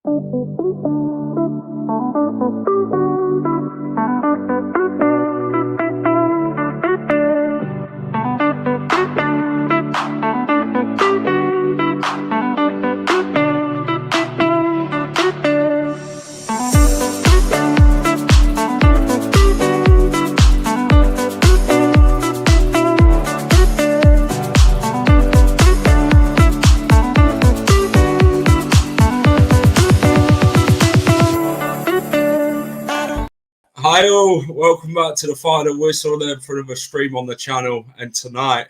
Hi all, welcome back to the final whistle then for another stream on the channel. And tonight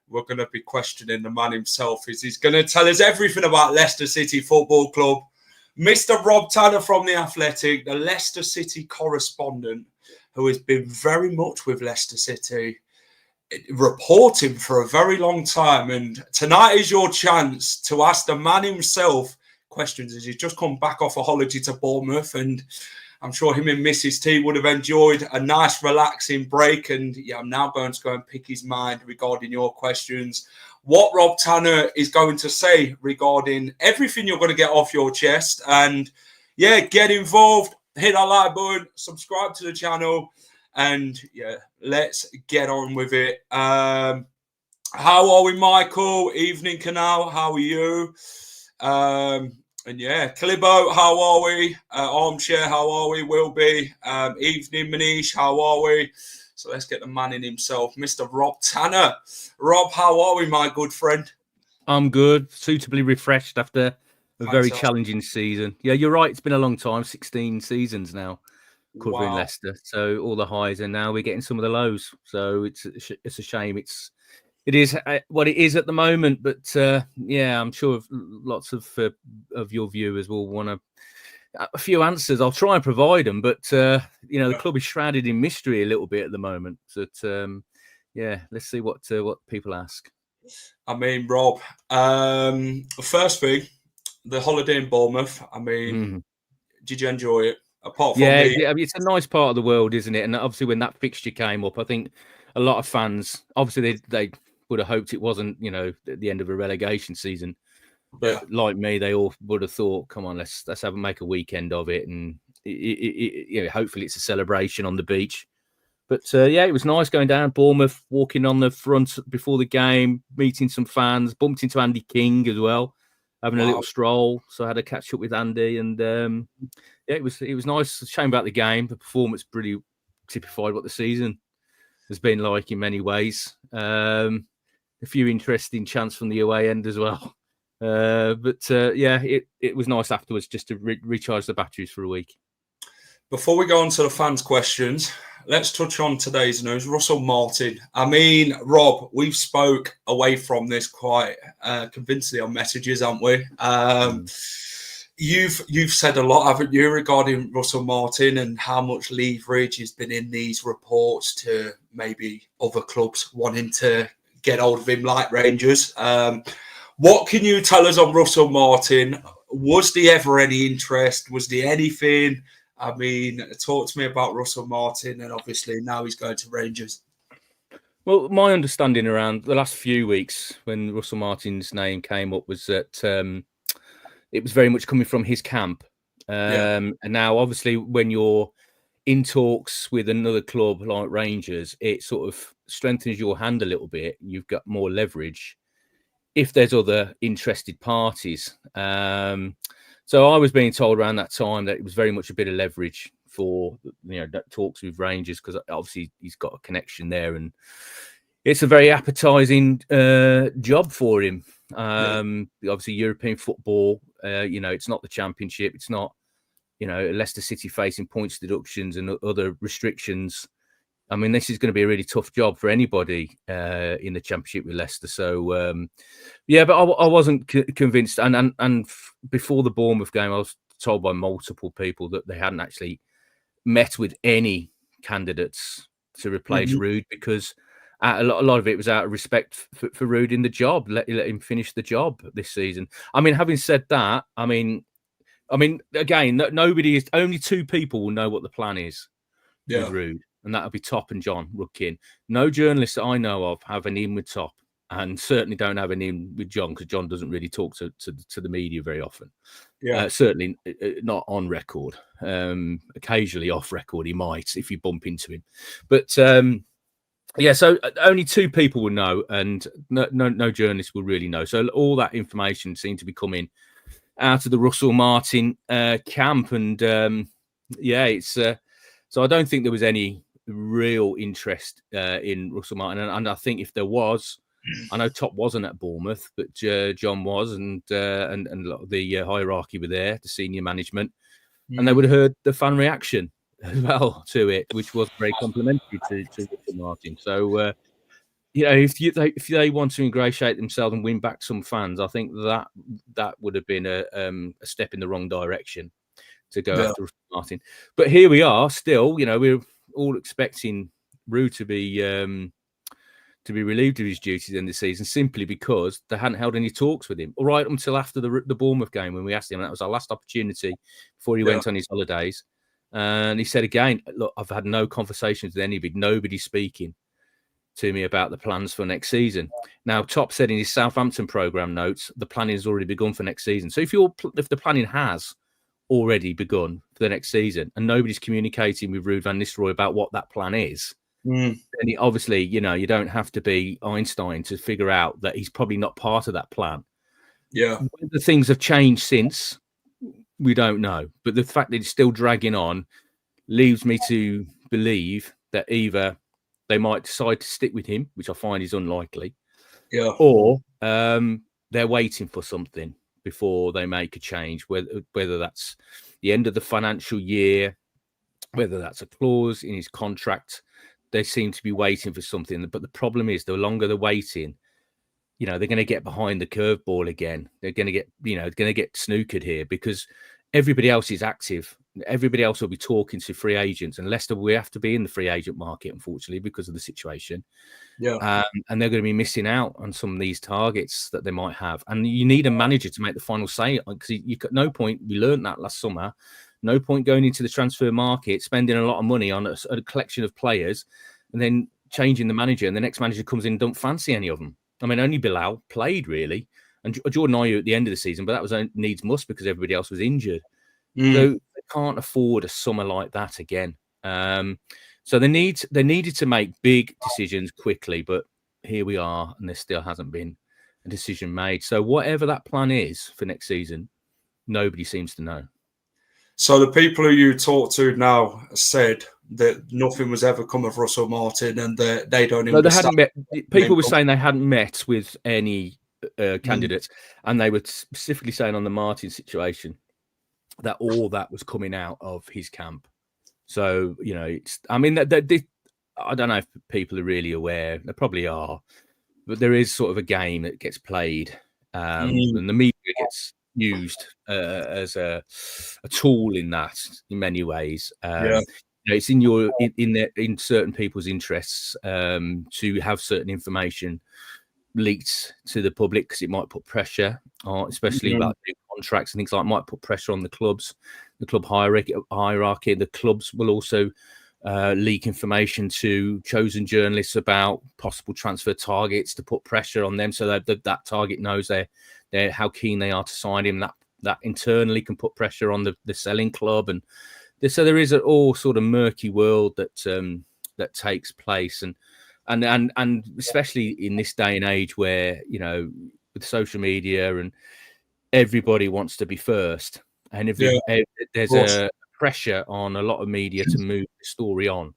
we're going to be questioning the man himself. He's going to tell us everything about Leicester City Football Club. Mr. Rob Tanner from The Athletic, the Leicester City correspondent, who has been very much with Leicester City, reporting for a very long time. And tonight is your chance to ask the man himself questions, as he's just come back off a holiday to Bournemouth, and I'm sure him and Mrs. T would have enjoyed a nice, relaxing break. And yeah, I'm now going to go and pick his mind regarding your questions. What Rob Tanner is going to say regarding everything you're going to get off your chest. And yeah, get involved, hit that like button, subscribe to the channel. And yeah, let's get on with it. How are we, Michael? Evening, Canal. How are you? And yeah, Clibo, how are we? Armchair, how are we? Will be. Evening, Manish, how are we? So let's get the man in himself, Mr. Rob Tanner. Rob, how are we, my good friend? I'm good, suitably refreshed after a very challenging season. Yeah, you're right. It's been a long time, 16 seasons now covering Leicester. So all the highs, and now we're getting some of the lows. So it's a shame. It is what it is at the moment, but yeah, I'm sure lots of your viewers will want a few answers. I'll try and provide them, but the club is shrouded in mystery a little bit at the moment. But yeah, let's see what people ask. I mean, Rob, first thing, the holiday in Bournemouth. I mean, did you enjoy it? Apart from I mean, it's a nice part of the world, isn't it? And obviously, when that fixture came up, I think a lot of fans, obviously, they would have hoped it wasn't, at the end of a relegation season. But like me, they all would have thought, come on, let's make a weekend of it. And hopefully it's a celebration on the beach. But yeah, it was nice going down Bournemouth, walking on the front before the game, meeting some fans, bumped into Andy King as well, having a little stroll. So I had a catch up with Andy, and yeah, it was nice. Shame about the game. The performance pretty typified what the season has been like in many ways. A few interesting chants from the away end as well. But yeah, it was nice afterwards just to recharge the batteries for a week. Before we go on to the fans' questions, let's touch on today's news. Russell Martin. I mean, Rob, we've spoke away from this quite convincingly on messages, haven't we? You've said a lot, haven't you, regarding Russell Martin and how much leverage has been in these reports to maybe other clubs wanting to get hold of him, like Rangers. What can you tell us on Russell Martin? Was there ever any interest? Was there anything? I mean, talk to me about Russell Martin, and obviously now he's going to Rangers. Well, my understanding around the last few weeks when Russell Martin's name came up was that it was very much coming from his camp. And now, obviously, when you're in talks with another club like Rangers, it sort of strengthens your hand a little bit. You've got more leverage if there's other interested parties. So I was being told around that time that it was very much a bit of leverage for talks with Rangers, because obviously he's got a connection there, and it's a very appetising job for him. Obviously, European football. It's not the Championship. It's not Leicester City facing points deductions and other restrictions. I mean, this is going to be a really tough job for anybody in the Championship with Leicester. So, yeah, but I wasn't convinced. And before the Bournemouth game, I was told by multiple people that they hadn't actually met with any candidates to replace Ruud, because a lot of it was out of respect for Ruud in the job. Let him finish the job this season. I mean, having said that, I mean, again, only two people will know what the plan is with Ruud. And that would be Top and John Rudkin. No journalists that I know of have an in with Top. and certainly don't have any with John, because John doesn't really talk to the media very often. Yeah. Certainly not on record. Occasionally off record, he might if you bump into him. But yeah, so only 2 people will know, and no journalist will really know. So all that information seemed to be coming out of the Russell Martin camp, and yeah, it's so I don't think there was any real interest in Russell Martin, and I think if there was, I know Top wasn't at Bournemouth, but John was, and a lot of the hierarchy were there, the senior management, and they would have heard the fan reaction as well to it, which was very complimentary to Russell Martin. So you know, if they want to ingratiate themselves and win back some fans, I think that would have been a step in the wrong direction to go after Russell Martin. But here we are, still. You know, we're all expecting Ruud to be relieved of his duties in the season, simply because they hadn't held any talks with him. All right, until after the Bournemouth game, when we asked him, and that was our last opportunity before he went on his holidays. And he said again, look, I've had no conversations with anybody, nobody speaking to me about the plans for next season. Now, Top said in his Southampton programme notes, the planning has already begun for next season. So if the planning has already begun for the next season and nobody's communicating with Ruud van Nistelrooy about what that plan is, then obviously, you know, you don't have to be Einstein to figure out that he's probably not part of that plan. Yeah. Whether things have changed since, we don't know. But the fact that it's still dragging on leaves me to believe that either they might decide to stick with him, which I find is unlikely, or they're waiting for something before they make a change, whether that's the end of the financial year, whether that's a clause in his contract. They seem to be waiting for something. But the problem is, the longer they're waiting, you know, they're going to get behind the curveball again. They're going to get, snookered here, because everybody else is active. Everybody else will be talking to free agents, and Leicester, we have to be in the free agent market, unfortunately, because of the situation. And they're going to be missing out on some of these targets that they might have. And you need a manager to make the final say, because no point, we learned that last summer, no point going into the transfer market, spending a lot of money on a collection of players, and then changing the manager, and the next manager comes in and don't fancy any of them. I mean, only Bilal played, really. And Jordan Ayew at the end of the season, but that was a needs must because everybody else was injured. So they can't afford a summer like that again. So they needed to make big decisions quickly, but here we are, and there still hasn't been a decision made. So whatever that plan is for next season, nobody seems to know. So the people who you talk to now said that nothing was ever come of Russell Martin, and they don't. No, they hadn't met. People were saying they hadn't met with any candidates, and they were specifically saying on the Martin situation that all that was coming out of his camp. So, you know, I don't know if people are really aware. They probably are, but there is sort of a game that gets played, and the media gets used as a tool in that, in many ways. You know, it's in certain people's interests to have certain information leaked to the public, because it might put pressure on, especially about new contracts and things like that, might put pressure on the clubs, the club hierarchy. The clubs will also leak information to chosen journalists about possible transfer targets to put pressure on them, so that target knows they're how keen they are to sign him. That internally can put pressure on the selling club, and so there is an all sort of murky world that takes place, and especially in this day and age where, you know, with social media and everybody wants to be first, and there's a pressure on a lot of media to move the story on,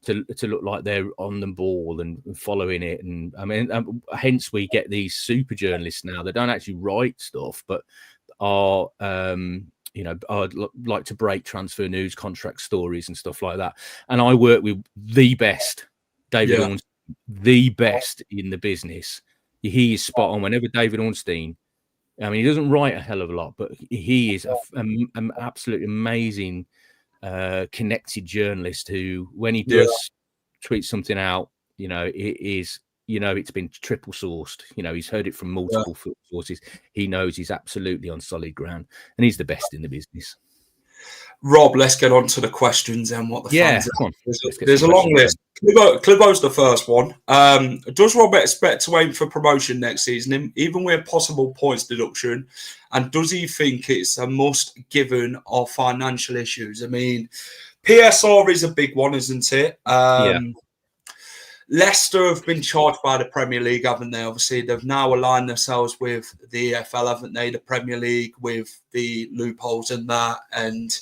to look like they're on the ball and following it. And I mean, hence we get these super journalists now that don't actually write stuff, but are like to break transfer news, contract stories and stuff like that. And I work with the best, David Ornstein, the best in the business. He is spot on. Whenever David Ornstein, I mean, he doesn't write a hell of a lot, but he is an absolutely amazing connected journalist who, when he does tweet something out, you know, it is, you know, it's been triple sourced. You know, he's heard it from multiple sources. He knows he's absolutely on solid ground, and he's the best in the business. Rob, let's get on to the questions and what the fans come on. There's a long list. Clibo's the first one. Does Rob expect to aim for promotion next season, even with possible points deduction? And does he think it's a must given our financial issues? I mean, PSR is a big one, isn't it? Leicester have been charged by the Premier League, haven't they? Obviously, they've now aligned themselves with the EFL, haven't they? The Premier League with the loopholes and that. And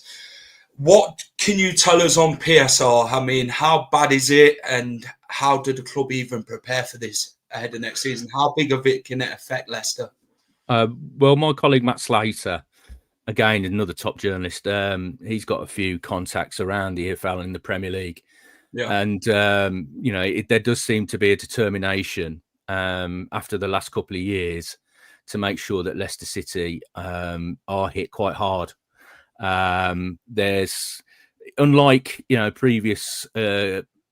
what can you tell us on PSR? I mean, how bad is it? And how did the club even prepare for this ahead of next season? How big of it can it affect Leicester? Well, my colleague Matt Slater, again, another top journalist, he's got a few contacts around the EFL and the Premier League. Yeah. And, there does seem to be a determination after the last couple of years to make sure that Leicester City are hit quite hard. There's, unlike, previous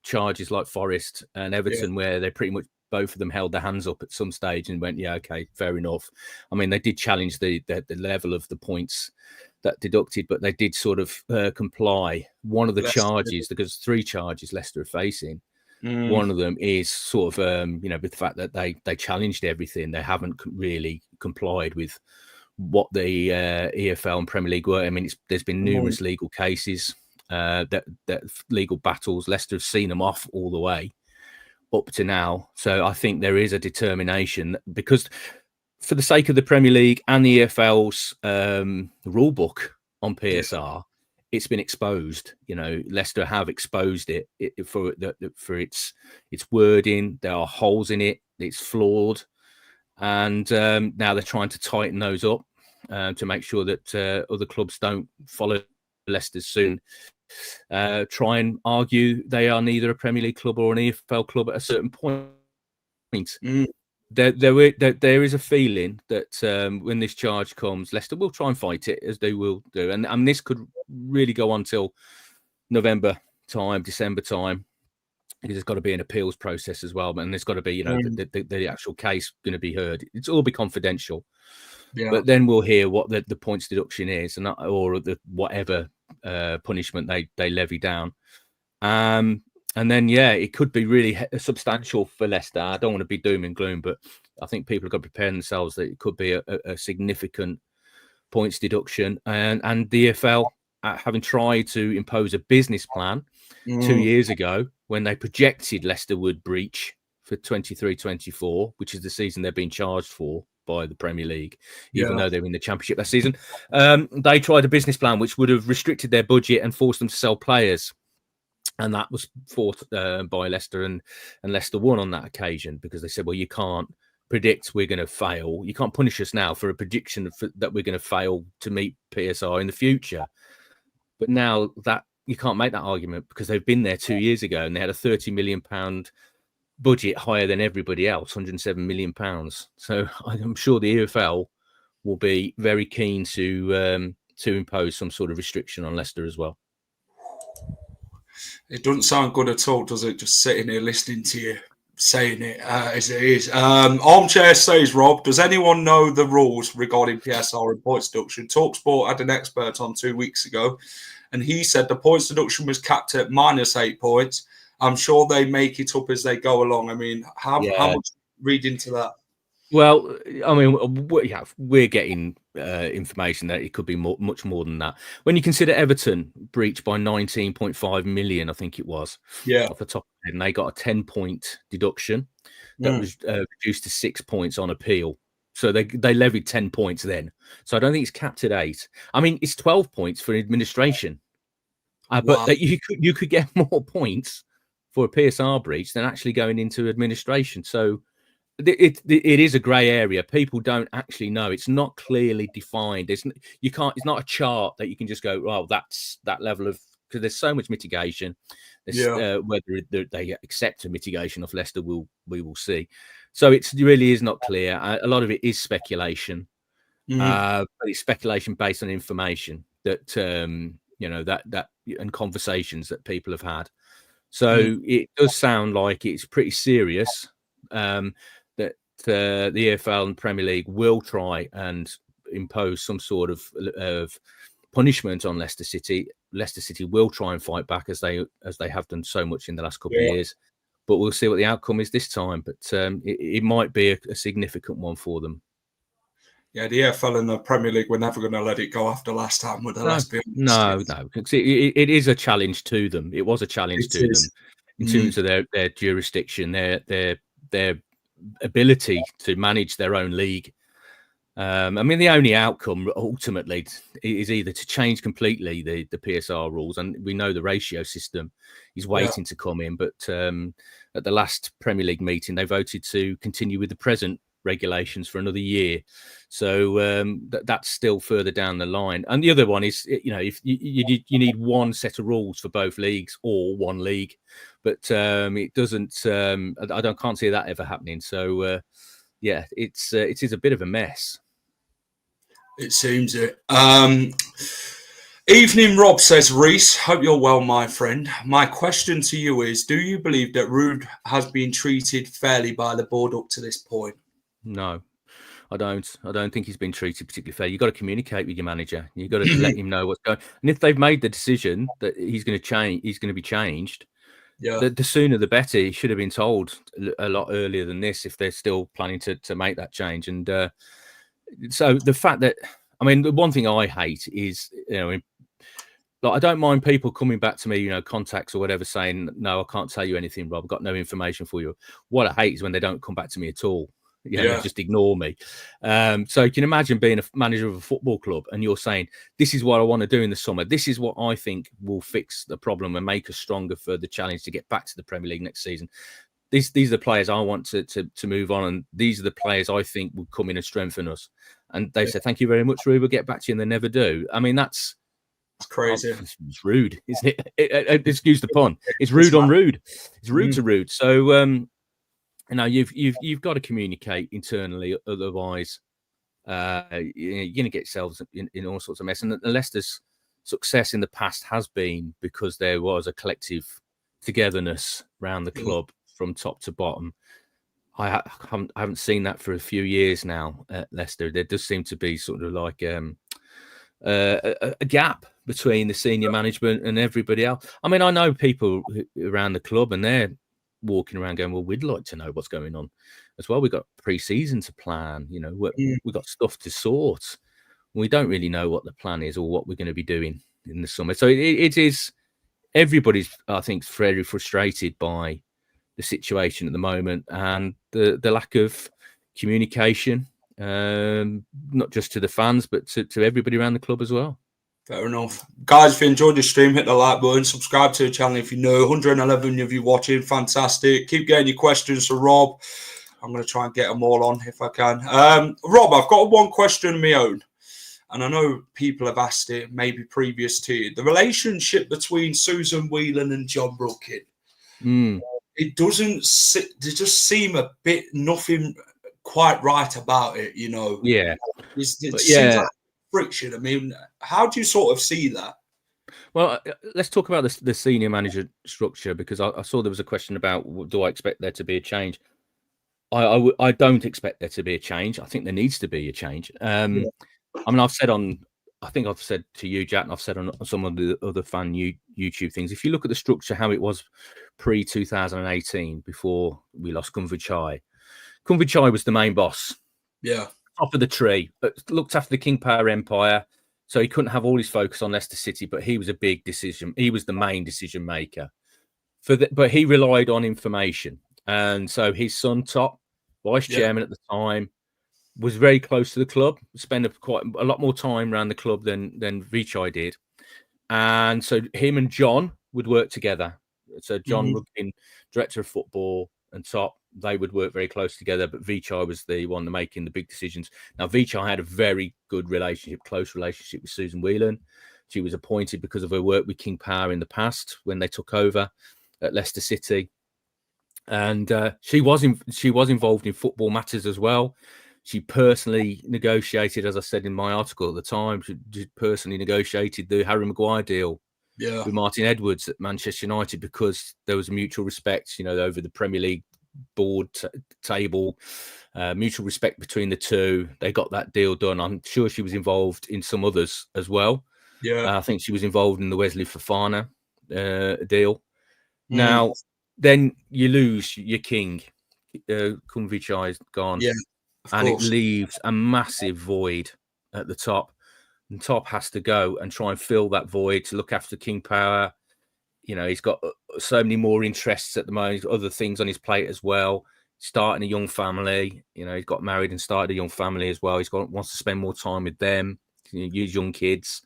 charges like Forest and Everton, where they pretty much both of them held their hands up at some stage and went, yeah, okay, fair enough. I mean, they did challenge the level of the points that deducted, but they did sort of comply. One of the charges, because 3 charges Leicester are facing, one of them is sort of, with the fact that they challenged everything. They haven't really complied with what the EFL and Premier League were. I mean, there's been numerous legal cases, that legal battles. Leicester have seen them off all the way up to now. So I think there is a determination, because for the sake of the Premier League and the EFL's rule book on PSR, it's been exposed. Leicester have exposed it for its wording. There are holes in it. It's flawed. And now they're trying to tighten those up to make sure that other clubs don't follow Leicester soon. Try and argue they are neither a Premier League club or an EFL club at a certain point. There is a feeling that when this charge comes, Leicester will try and fight it, as they will do. And this could really go on till November time, December time, because there's got to be an appeals process as well. And there's got to be, the actual case going to be heard. It's all be confidential. Yeah. But then we'll hear what the points deduction is, or the whatever punishment they levy down. And then, it could be really substantial for Leicester. I don't want to be doom and gloom, but I think people have got to prepare themselves that it could be a significant points deduction. And the EFL, having tried to impose a business plan 2 years ago, when they projected Leicester would breach for 23-24, which is the season they're being charged for by the Premier League, even though they're in the Championship that season. They tried a business plan which would have restricted their budget and forced them to sell players. And that was fought by Leicester, and Leicester won on that occasion, because they said, well, you can't predict we're going to fail. You can't punish us now for a prediction that we're going to fail to meet PSR in the future. But now that you can't make that argument, because they've been there 2 years ago and they had a £30 million budget higher than everybody else, £107 million. So I'm sure the EFL will be very keen to impose some sort of restriction on Leicester as well. It doesn't sound good at all, does it? Just sitting here listening to you saying it as it is. Armchair says, Rob, does anyone know the rules regarding PSR and points deduction? TalkSport had an expert on 2 weeks ago, and he said the points deduction was capped at -8 points. I'm sure they make it up as they go along. I mean, how much read into that? Well, I mean, we're getting information that it could be much more than that. When you consider Everton breached by 19.5 million, I think it was, off the top of my head, and they got a 10-point deduction that was reduced to 6 points on appeal. So they levied 10 points then. So I don't think it's capped at 8. I mean, it's 12 points for administration, but that you could get more points for a PSR breach than actually going into administration. So it is a grey area. People don't actually know. It's not clearly defined. It's not a chart that you can just go, oh, that's that level of, because there's so much mitigation. Whether they accept a mitigation of Leicester, we will see. So it really is not clear. A lot of it is speculation, but it's speculation based on information that that and conversations that people have had. So it does sound like it's pretty serious. That the EFL and Premier League will try and impose some sort of punishment on Leicester City. Leicester City will try and fight back as they have done so much in the last couple of years. But we'll see what the outcome is this time. But it might be a significant one for them. Yeah, the EFL and the Premier League were never going to let it go after last time, would they? Let's be honest. No. It is a challenge to them. It was a challenge to them in terms of their jurisdiction, their ability to manage their own league. I mean, the only outcome ultimately is either to change completely the PSR rules, and we know the ratio system is waiting to come in. But at the last Premier League meeting, they voted to continue with the present regulations for another year. So that's still further down the line. And the other one is, if you need one set of rules for both leagues or one league, but it doesn't. Can't see that ever happening. So it is a bit of a mess. It seems it. Evening Rob says, Reese, hope you're well, my friend. My question to you is, do you believe that Ruud has been treated fairly by the board up to this point? No, I don't. I don't think he's been treated particularly fair. You've got to communicate with your manager. You've got to let him know what's going on. And if they've made the decision that he's going to be changed, the sooner the better. He should have been told a lot earlier than this if they're still planning to make that change. And so the fact that, the one thing I hate is, I don't mind people coming back to me, contacts or whatever, saying, no, I can't tell you anything, Rob. I've got no information for you. What I hate is when they don't come back to me at all. Just ignore me. So you can imagine being a manager of a football club and you're saying, this is what I want to do in the summer. This is what I think will fix the problem and make us stronger for the challenge to get back to the Premier League next season. These are the players I want to move on, and these are the players I think will come in and strengthen us. And they said, thank you very much, Ruud. We'll get back to you, and they never do. That's crazy. It's rude, isn't it? Excuse the pun. It's rude on rude. It's rude to rude. So you've got to communicate internally, otherwise you're going to get yourselves in all sorts of mess. And Leicester's success in the past has been because there was a collective togetherness around the club from top to bottom. I haven't seen that for a few years now at Leicester. There does seem to be sort of like a gap between the senior management and everybody else. I know people around the club, and they're walking around going, well, we'd like to know what's going on as well. We've got pre-season to plan, we've got stuff to sort. We don't really know what the plan is or what we're going to be doing in the summer. So it is, everybody's, I think, very frustrated by the situation at the moment and the lack of communication, not just to the fans, but to everybody around the club as well. Fair enough. Guys, if you enjoyed the stream, hit the like button, subscribe to the channel if you know. 111 of you watching, fantastic. Keep getting your questions to Rob. I'm going to try and get them all on if I can. Rob, I've got one question of my own, and I know people have asked it maybe previous to you. The relationship between Susan Whelan and John Brooking. It just seem a bit nothing quite right about it, Yeah. It seems like friction. How do you sort of see that? Well, let's talk about the senior manager structure, because I saw there was a question about, do I expect there to be a change? I don't expect there to be a change. I think there needs to be a change. I've said I've said to you, Jack, and I've said on some of the other fan YouTube things, if you look at the structure, how it was pre-2018, before we lost Kumvuchai was the main boss. Yeah. Top of the tree, but looked after the King Power Empire. So he couldn't have all his focus on Leicester City, but he was he was the main decision maker. But he relied on information. And so his son, Top, vice chairman at the time, was very close to the club, spent quite a lot more time around the club than Vichai did. And so him and John would work together. So John Rudd, director of football, and Top, they would work very close together, but Vichai was the one making the big decisions. Now, Vichai had a very good close relationship with Susan Whelan. She was appointed because of her work with King Power in the past when they took over at Leicester City. And she was involved in football matters as well. She personally negotiated, as I said in my article at the time, she personally negotiated the Harry Maguire deal with Martin Edwards at Manchester United, because there was a mutual respect, over the Premier League board table, mutual respect between the two. They got that deal done. I'm sure she was involved in some others as well. Yeah. I think she was involved in the Wesley Fofana deal. Mm. Now, then you lose your king. Kumvichai is gone. Yeah, of and course. it leaves a massive void at the top. And Top has to go and try and fill that void to look after King Power. You know, he's got so many more interests at the moment. He's got other things on his plate as well. Starting a young family. You know, he's got married and started a young family as well. Wants to spend more time with them, use young kids.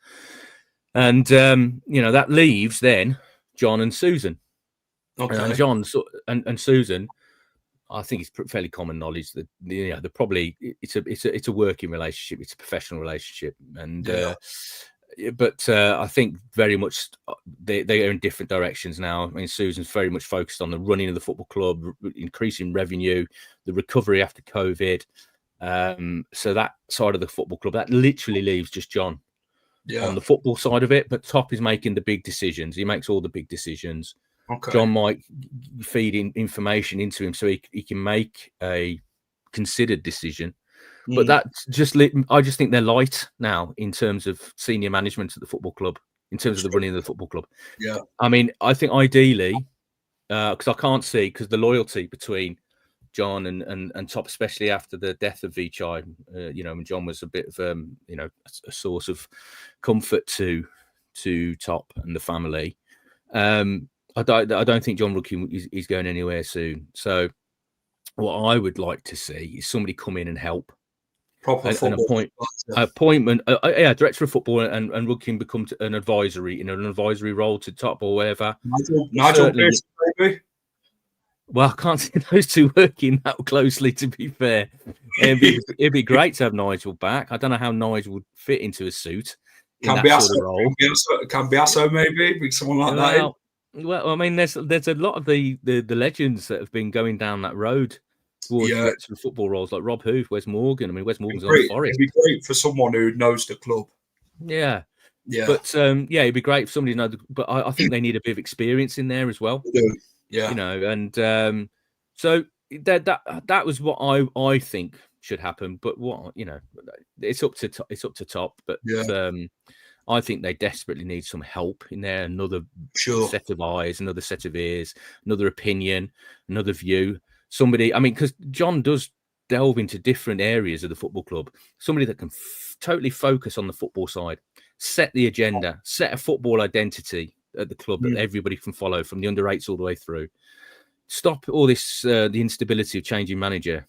And, that leaves then John and Susan. Okay. And John and Susan, I think it's fairly common knowledge that they're probably it's a working relationship, it's a professional relationship, and but I think very much they are in different directions now. I mean, Susan's very much focused on the running of the football club, increasing revenue, the recovery after COVID. So that side of the football club, that literally leaves just John on the football side of it. But Top is making the big decisions. He makes all the big decisions. Okay. John might feed information into him so he can make a considered decision. But that's I just think they're light now in terms of senior management at the football club, in terms of the running of the football club. Yeah. I mean, I think ideally, because I can't see, because the loyalty between John and Top, especially after the death of Vichai, and John was a bit of a source of comfort to Top and the family. I don't think John Rookie is going anywhere soon. So what I would like to see is somebody come in and help. Proper football. Appointment, director of football, and Rookie become an advisory role to Top or whatever. Nigel Pearson, maybe? Well, I can't see those two working that closely, to be fair. It'd be great to have Nigel back. I don't know how Nigel would fit into a suit in that sort of role. Cambiasso, maybe, with someone like that. Well, I mean, there's a lot of the legends that have been going down that road towards director of football roles, like Rob Hoof, Wes Morgan. I mean, Wes Morgan's on Forest. It'd be great for someone who knows the club. Yeah. But it'd be great for somebody to know. But I think they need a bit of experience in there as well. Yeah. And so that was what I think should happen. But it's up to Top. But I think they desperately need some help in there. Another set of eyes, another set of ears, another opinion, another view. Somebody, I mean, because John does delve into different areas of the football club. Somebody that can totally focus on the football side, set the agenda, set a football identity at the club that everybody can follow from the under-8s all the way through. Stop all this, the instability of changing manager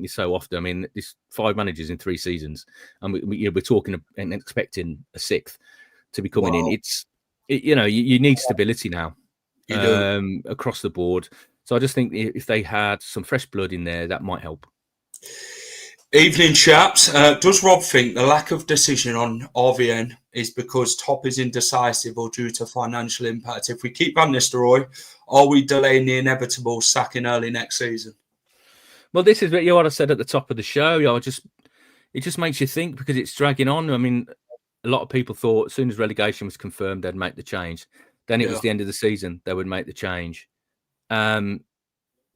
so often. I mean, there's 5 managers in 3 seasons, and we're talking and expecting a 6th to be coming in. You need stability now across the board. So I just think if they had some fresh blood in there, that might help. Evening, chaps. Does Rob think the lack of decision on RVN is because Top is indecisive or due to financial impact? If we keep Van Nistelrooy, are we delaying the inevitable sacking early next season? Well, this is what I said at the top of the show. It just makes you think, because it's dragging on. I mean, a lot of people thought as soon as relegation was confirmed, they'd make the change. Then it was the end of the season, they would make the change.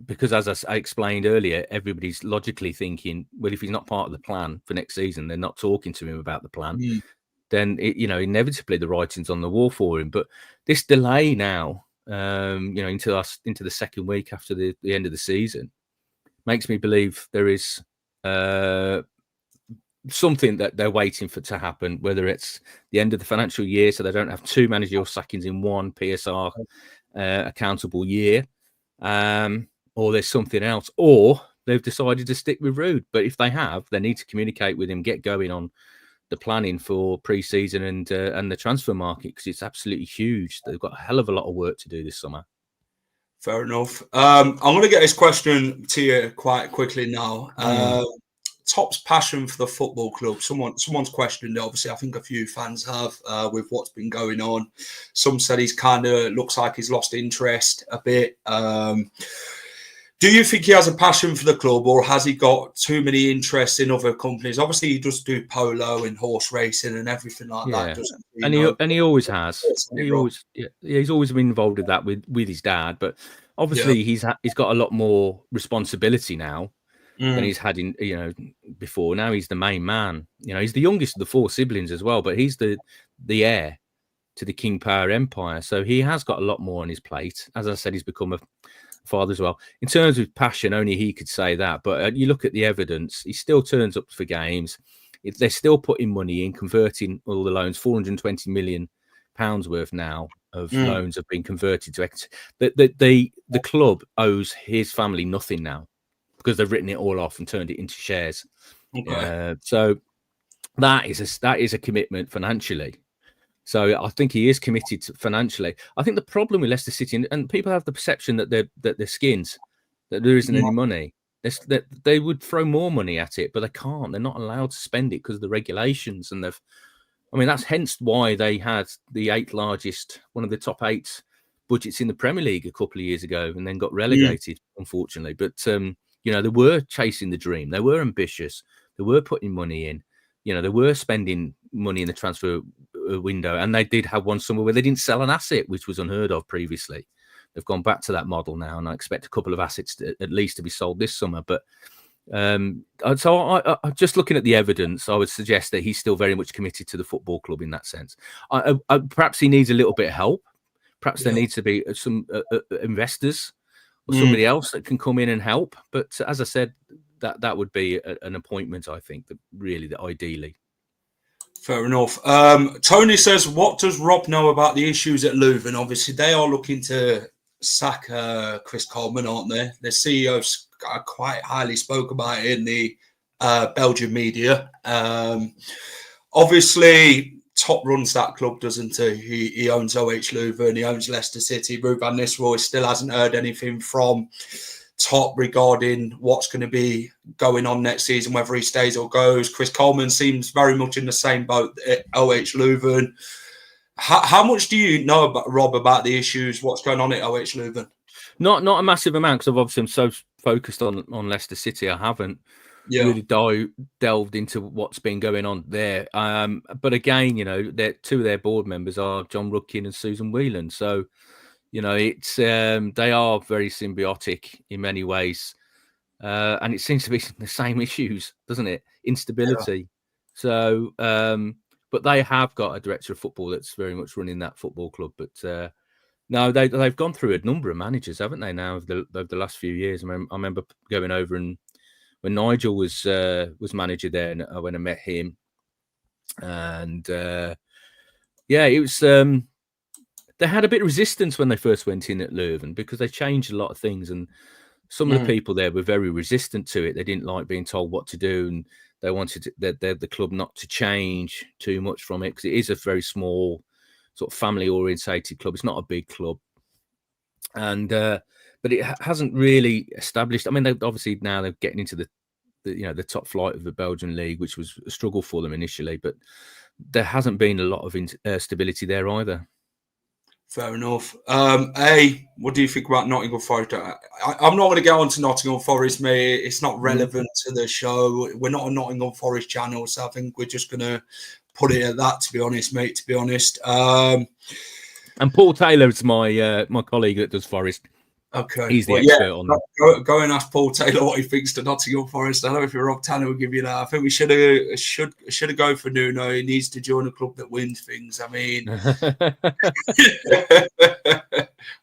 Because as I explained earlier, everybody's logically thinking, well, if he's not part of the plan for next season, they're not talking to him about the plan. Then inevitably the writing's on the wall for him. But this delay now, into the second week after the end of the season, makes me believe there is something that they're waiting for to happen. Whether it's the end of the financial year, so they don't have 2 managerial sackings in one PSR accountable year. Or there's something else, or they've decided to stick with Ruud. But if they have, they need to communicate with him, get going on the planning for pre-season and the transfer market, because it's absolutely huge. They've got a hell of a lot of work to do this summer. Fair enough. I'm going to get this question to you quite quickly now. Top's passion for the football club. Someone's questioned it. Obviously, I think a few fans have with what's been going on. Some said he's kind of looks like he's lost interest a bit. Do you think he has a passion for the club, or has he got too many interests in other companies? Obviously, he does do polo and horse racing and everything like that, doesn't he? And he always has. He's always been involved with that with his dad. But obviously, he's got a lot more responsibility now than he's had before. Now he's the main man. He's the youngest of the 4 siblings as well, but he's the the heir to the King Power Empire. So he has got a lot more on his plate. As I said, he's become a father as well. In terms of passion, only he could say that. But you look at the evidence, he still turns up for games. They're still putting money in, converting all the loans, £420 million worth now of loans have been converted to equity. The club owes his family nothing now because they've written it all off and turned it into shares. Okay. So that is a commitment financially. So I think he is committed financially. I think the problem with Leicester City, and people have the perception that they're skins, that there isn't any money. They would throw more money at it, but they can't. They're not allowed to spend it because of the regulations. And that's hence why they had the one of the top 8 budgets in the Premier League a couple of years ago, and then got relegated, unfortunately. But they were chasing the dream. They were ambitious. They were putting money in. They were spending money in the transfer window, and they did have one summer where they didn't sell an asset, which was unheard of previously. They've gone back to that model now, and I expect a couple of assets at least to be sold this summer. But so I just looking at the evidence, I would suggest that he's still very much committed to the football club in that sense. Perhaps he needs a little bit of help. Perhaps there needs to be some investors or somebody else that can come in and help. But as I said, that would be an appointment, I think, that ideally. Fair enough. Tony says, what does Rob know about the issues at Leuven? Obviously, they are looking to sack Chris Coleman, aren't they? The CEO's quite highly spoke about it in the Belgian media. Obviously, Top runs that club, doesn't he? He owns OH Leuven, he owns Leicester City. Ruud van Nistelrooy still hasn't heard anything from Top regarding what's going to be going on next season, whether he stays or goes. Chris Coleman seems very much in the same boat at OH Leuven. How much do you know about Rob about the issues, what's going on at OH Leuven? Not a massive amount, because obviously I'm so focused on Leicester City. I haven't really delved into what's been going on there. But again, two of their board members are John Rudkin and Susan Whelan. So, it's they are very symbiotic in many ways. And it seems to be the same issues, doesn't it? Instability. Yeah. So, but they have got a director of football that's very much running that football club. But no, they've gone through a number of managers, haven't they? Now over the last few years. I remember going over and when Nigel was manager there, and when I met him, and it was. They had a bit of resistance when they first went in at Leuven because they changed a lot of things, and some of the people there were very resistant to it. They didn't like being told what to do, and they wanted the club not to change too much from it because it is a very small, sort of family-orientated club. It's not a big club, and but it hasn't really established. I mean, obviously now they're getting into the top flight of the Belgian league, which was a struggle for them initially, but there hasn't been a lot of stability there either. Fair enough. What do you think about Nottingham Forest? I'm not going to go on to Nottingham Forest, mate. It's not relevant to the show. We're not a Nottingham Forest channel, so I think we're just going to put it at that, to be honest, mate, to be honest. And Paul Taylor's my colleague that does Forest. Okay. He's the expert on that. Go and ask Paul Taylor what he thinks to Nottingham Forest. I don't know if Rob Tanner will give you that. I think we should have gone for Nuno. He needs to join a club that wins things. I mean,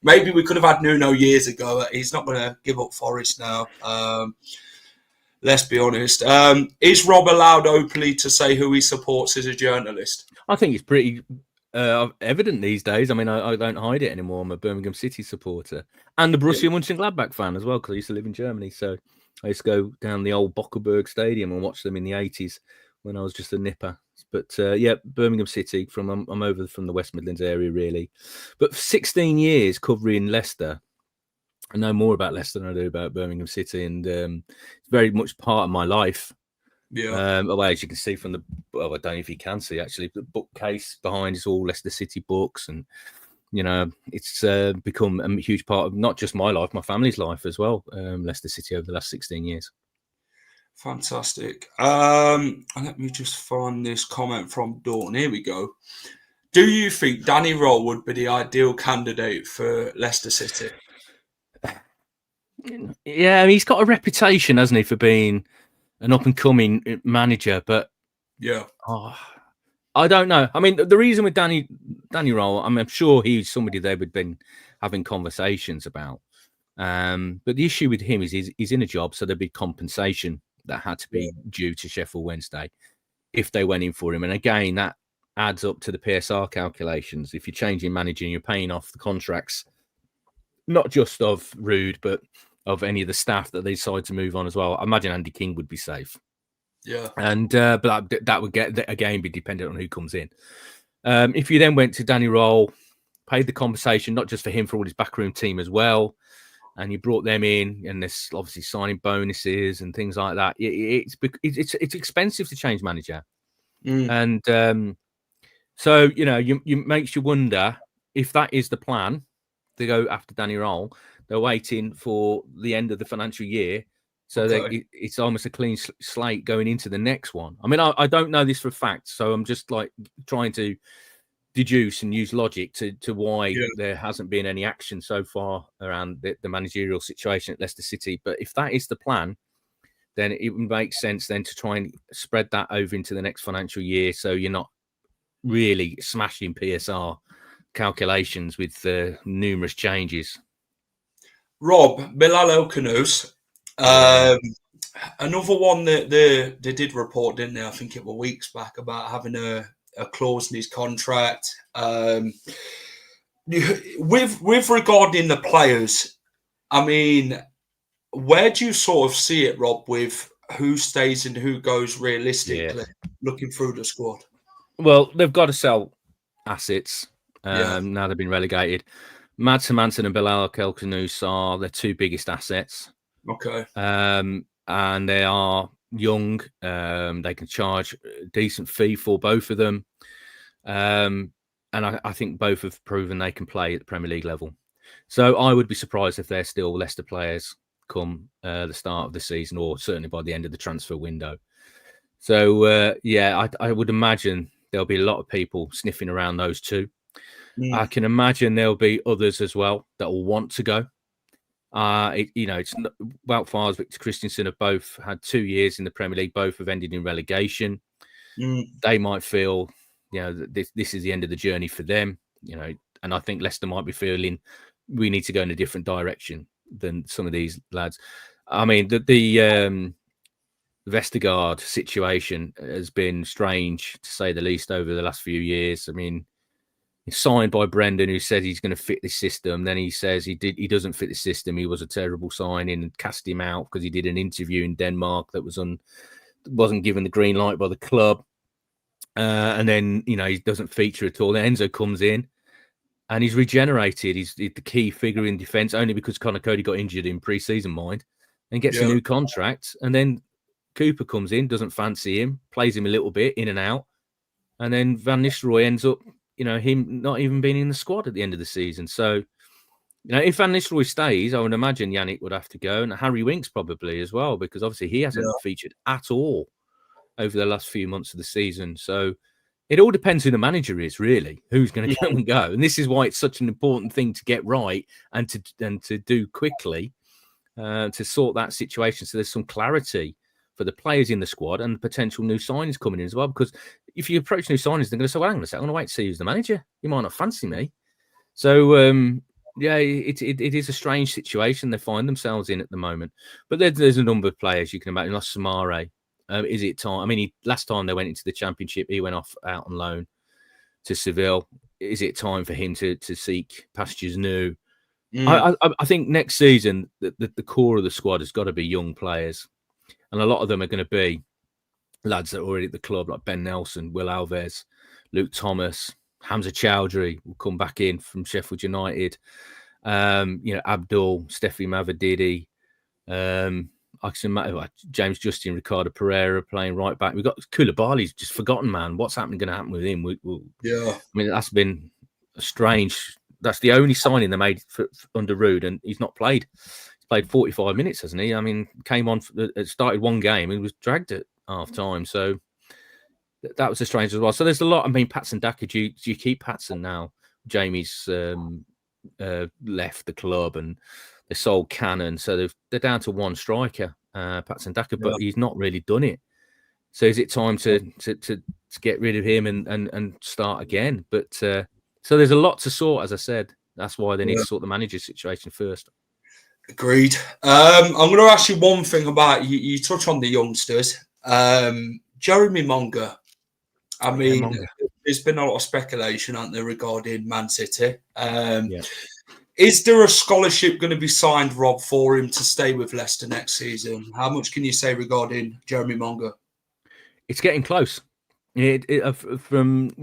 maybe we could have had Nuno years ago. He's not going to give up Forest now. Let's be honest. Is Rob allowed openly to say who he supports as a journalist? I think it's pretty evident these days. I mean, I don't hide it anymore. I'm a Birmingham City supporter and a Borussia Mönchengladbach fan as well, because I used to live in Germany. So I used to go down the old Bockelberg Stadium and watch them in the 80s when I was just a nipper. But Birmingham City. I'm over from the West Midlands area, really. But for 16 years covering Leicester, I know more about Leicester than I do about Birmingham City, and it's very much part of my life. Yeah. Well, as you can see from I don't know if you can see actually, the bookcase behind is all Leicester City books, and it's become a huge part of not just my life, my family's life as well. Leicester City over the last 16 years. Fantastic. Let me just find this comment from Dawn. Here we go. Do you think Danny Roll would be the ideal candidate for Leicester City? Yeah, I mean, he's got a reputation, hasn't he, for being an up-and-coming manager, but I don't know. I mean, the reason with Danny Roll, I'm sure he's somebody they would been having conversations about. But the issue with him is he's in a job, so there'd be compensation that had to be due to Sheffield Wednesday if they went in for him. And again, that adds up to the PSR calculations. If you're changing manager and you're paying off the contracts, not just of Ruud, but of any of the staff that they decide to move on as well. I imagine Andy King would be safe. Yeah. And but that would again be dependent on who comes in. If you then went to Danny Roll, paid the compensation, not just for him, for all his backroom team as well, and you brought them in, and there's obviously signing bonuses and things like that. It's expensive to change manager, and so you makes you wonder if that is the plan to go after Danny Roll. They're waiting for the end of the financial year, so it's almost a clean slate going into the next one. I mean, I don't know this for a fact, so I'm just like trying to deduce and use logic to why there hasn't been any action so far around the managerial situation at Leicester City. But if that is the plan, then it would make sense then to try and spread that over into the next financial year, so you're not really smashing PSR calculations with numerous changes. Rob, Bilal El-Khanous, another one that they did report, didn't they? I think it was weeks back, about having a clause in his contract. With regarding the players, I mean, where do you sort of see it, Rob, with who stays and who goes realistically, looking through the squad? Well, they've got to sell assets. Now they've been relegated. Mads Hermansen and Bilal El-Khanous are their two biggest assets. Okay. And they are young. They can charge a decent fee for both of them. And I think both have proven they can play at the Premier League level. So I would be surprised if they're still Leicester players come the start of the season, or certainly by the end of the transfer window. So, I would imagine there'll be a lot of people sniffing around those two. I can imagine there'll be others as well that will want to go. It's Wout Faes, Victor Christensen have both had 2 years in the Premier League. Both have ended in relegation. They might feel, that this is the end of the journey for them. And I think Leicester might be feeling we need to go in a different direction than some of these lads. I mean, the Vestergaard situation has been strange, to say the least, over the last few years. I mean, he's signed by Brendan, who said he's going to fit this system. Then he says he doesn't fit the system. He was a terrible signing, and cast him out because he did an interview in Denmark that wasn't given the green light by the club. And then, he doesn't feature at all. Then Enzo comes in and he's regenerated. He's the key figure in defence, only because Conor Cody got injured in pre-season, mind, and gets a new contract. And then Cooper comes in, doesn't fancy him, plays him a little bit in and out. And then Van Nistelrooy ends up, him not even being in the squad at the end of the season. So, if Van Nistelrooy stays, I would imagine Yannick would have to go, and Harry Winks probably as well, because obviously he hasn't featured at all over the last few months of the season. So it all depends who the manager is, really, who's going to come and go. And this is why it's such an important thing to get right and to do quickly, to sort that situation, so there's some clarity for the players in the squad and potential new signings coming in as well. Because if you approach new signings, they're going to say, well, hang on a second, I'm going to wait to see who's the manager. You might not fancy me. So, it is a strange situation they find themselves in at the moment. But there's a number of players you can imagine, like Samare. Is it time? I mean, last time they went into the Championship, he went off out on loan to Seville. Is it time for him to seek pastures new? I think next season, the core of the squad has got to be young players. And a lot of them are going to be lads that are already at the club, like Ben Nelson, Will Alves, Luke Thomas, Hamza Chowdhury will come back in from Sheffield United. Abdul, Steffi Mavadidi, I can imagine James Justin, Ricardo Pereira playing right back. We've got Koulibaly's just forgotten, man. What's going to happen with him? I mean, that's been strange. That's the only signing they made under Ruud, and he's not played. He's played 45 minutes, hasn't he? I mean, came on, started one game and was dragged at half time. So that was a strange as well. So there's a lot. I mean, Patson Daka, do you keep Patson now? Jamie's left the club and they sold Cannon. So they're down to one striker, Patson Daka, but he's not really done it. So is it time to get rid of him and start again? But so there's a lot to sort, as I said. That's why they need to sort the manager situation first. Agreed. I'm going to ask you one thing about you touch on the youngsters. Jeremy Monga. I mean, there's been a lot of speculation, hasn't there, regarding Man City. Is there a scholarship going to be signed, Rob, for him to stay with Leicester next season? How much can you say regarding Jeremy Monga? It's getting close. We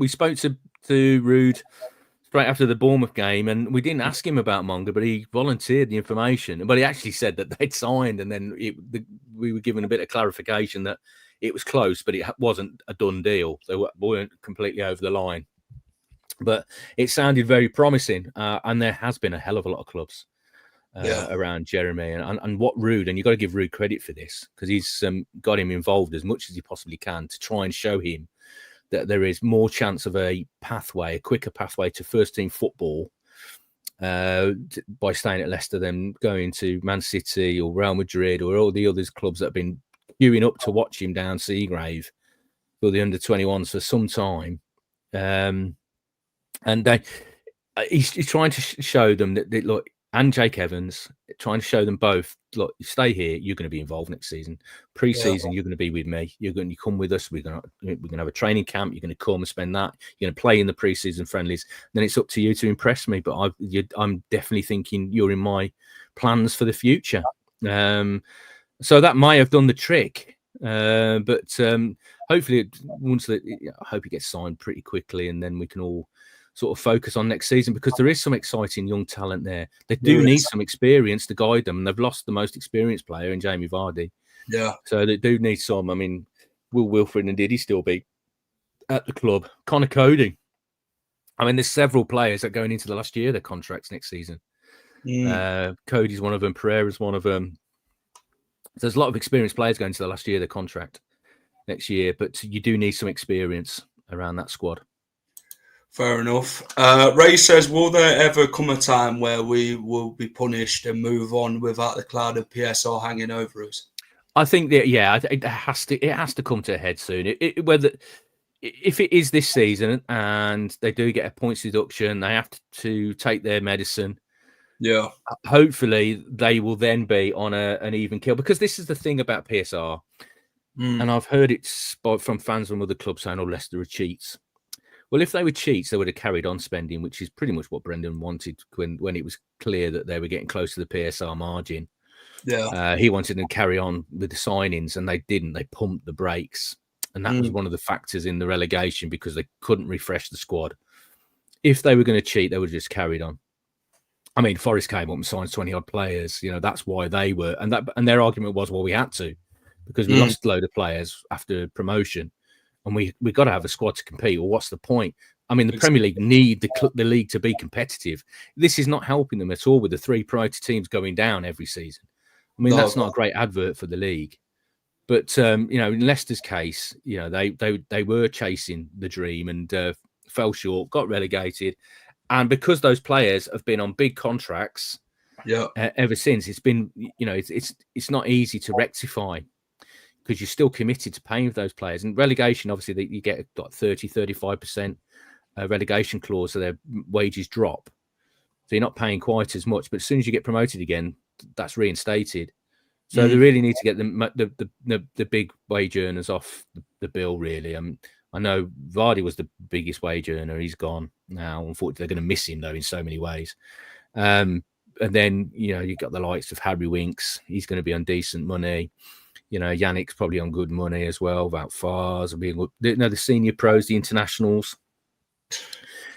spoke to Ruud straight after the Bournemouth game, and we didn't ask him about Monga, but he volunteered the information. But he actually said that they'd signed, and then we were given a bit of clarification that it was close, but it wasn't a done deal. They weren't completely over the line. But it sounded very promising, and there has been a hell of a lot of clubs around Jeremy and what Ruud, and you've got to give Ruud credit for this, because he's got him involved as much as he possibly can to try and show him that there is more chance of a quicker pathway to first team football by staying at Leicester than going to Man City or Real Madrid or all the other clubs that have been queuing up to watch him down Seagrave for the under-21s for some time. And he's trying to show them that look, and Jake Evans, trying to show them both, look, you stay here, you're going to be involved next season. Pre-season, you're going to be with me. You're going to come with us. We're going to have a training camp. You're going to come and spend that. You're going to play in the pre-season friendlies. Then it's up to you to impress me. But I'm definitely thinking you're in my plans for the future. So that may have done the trick. But hopefully, I hope he gets signed pretty quickly, and then we can all sort of focus on next season, because there is some exciting young talent there. They do need some experience to guide them, and they've lost the most experienced player in Jamie Vardy. Yeah. So they do need some. I mean, will Wilfred and Diddy still be at the club? Connor Cody. I mean, there's several players that are going into the last year of their contracts next season. Cody's one of them. Pereira's one of them. There's a lot of experienced players going to the last year of their contract next year, but you do need some experience around that squad. Fair enough. Ray says, will there ever come a time where we will be punished and move on without the cloud of PSR hanging over us? I think that, it has to come to a head soon. Whether if it is this season and they do get a points deduction, they have to take their medicine. Yeah. Hopefully they will then be on an even kill, because this is the thing about PSR. And I've heard it from fans from other clubs saying, Leicester are cheats. Well, if they were cheats, they would have carried on spending, which is pretty much what Brendan wanted when it was clear that they were getting close to the PSR margin. Yeah, he wanted to carry on with the signings, and they didn't. They pumped the brakes, and that was one of the factors in the relegation, because they couldn't refresh the squad. If they were going to cheat, they would have just carried on. I mean, Forest came up and signed 20-odd players. That's why they were, and their argument was, well, we had to, because we lost a load of players after promotion. And we got to have a squad to compete. Well, what's the point? I mean, the Premier League need the league to be competitive. This is not helping them at all with the 3 priority teams going down every season. I mean, that's not a great advert for the league. But in Leicester's case, they were chasing the dream and fell short, got relegated, and because those players have been on big contracts, ever since, it's been it's not easy to rectify, because you're still committed to paying for those players. And relegation, obviously, you get 30-35% relegation clause, so their wages drop. So you're not paying quite as much. But as soon as you get promoted again, that's reinstated. So they really need to get the big wage earners off the bill, really. I know Vardy was the biggest wage earner. He's gone now. Unfortunately, they're going to miss him, though, in so many ways. And then, you've got the likes of Harry Winks. He's going to be on decent money. Yannick's probably on good money as well. About Fars, the senior pros, the internationals.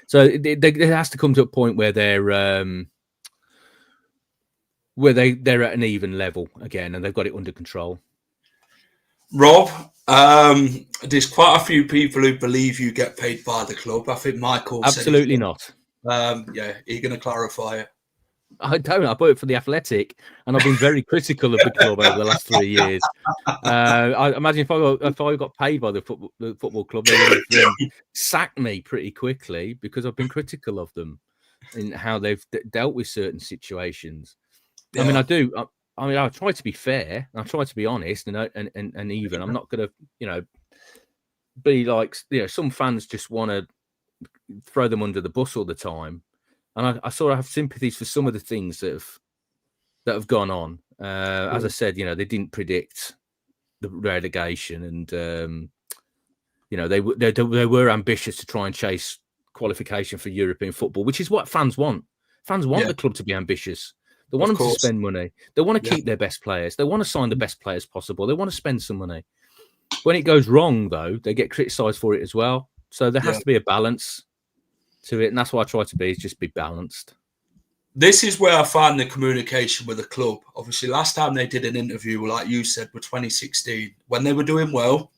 So it has to come to a point where they're at an even level again, and they've got it under control. Rob, there's quite a few people who believe you get paid by the club. I think Michael absolutely not. Are you going to clarify it? I don't. I work for the Athletic, and I've been very critical of the club over the last 3 years. I imagine if I got paid by the football club, they would have sacked me pretty quickly, because I've been critical of them in how they've dealt with certain situations. Yeah. I mean, I do. I mean, I try to be fair. I try to be honest and even. I'm not going to, be like, some fans just want to throw them under the bus all the time. And I sort of have sympathies for some of the things that have gone on. As I said, they didn't predict the relegation, and they were ambitious to try and chase qualification for European football, which is what fans want. Fans want the club to be ambitious. They want them to spend money. They want to keep their best players. They want to sign the best players possible. They want to spend some money. When it goes wrong, though, they get criticised for it as well. So there has to be a balance to it, and that's what I try to be, is just be balanced. This is where I find the communication with the club. Obviously, last time they did an interview, like you said, with 2016, when they were doing well,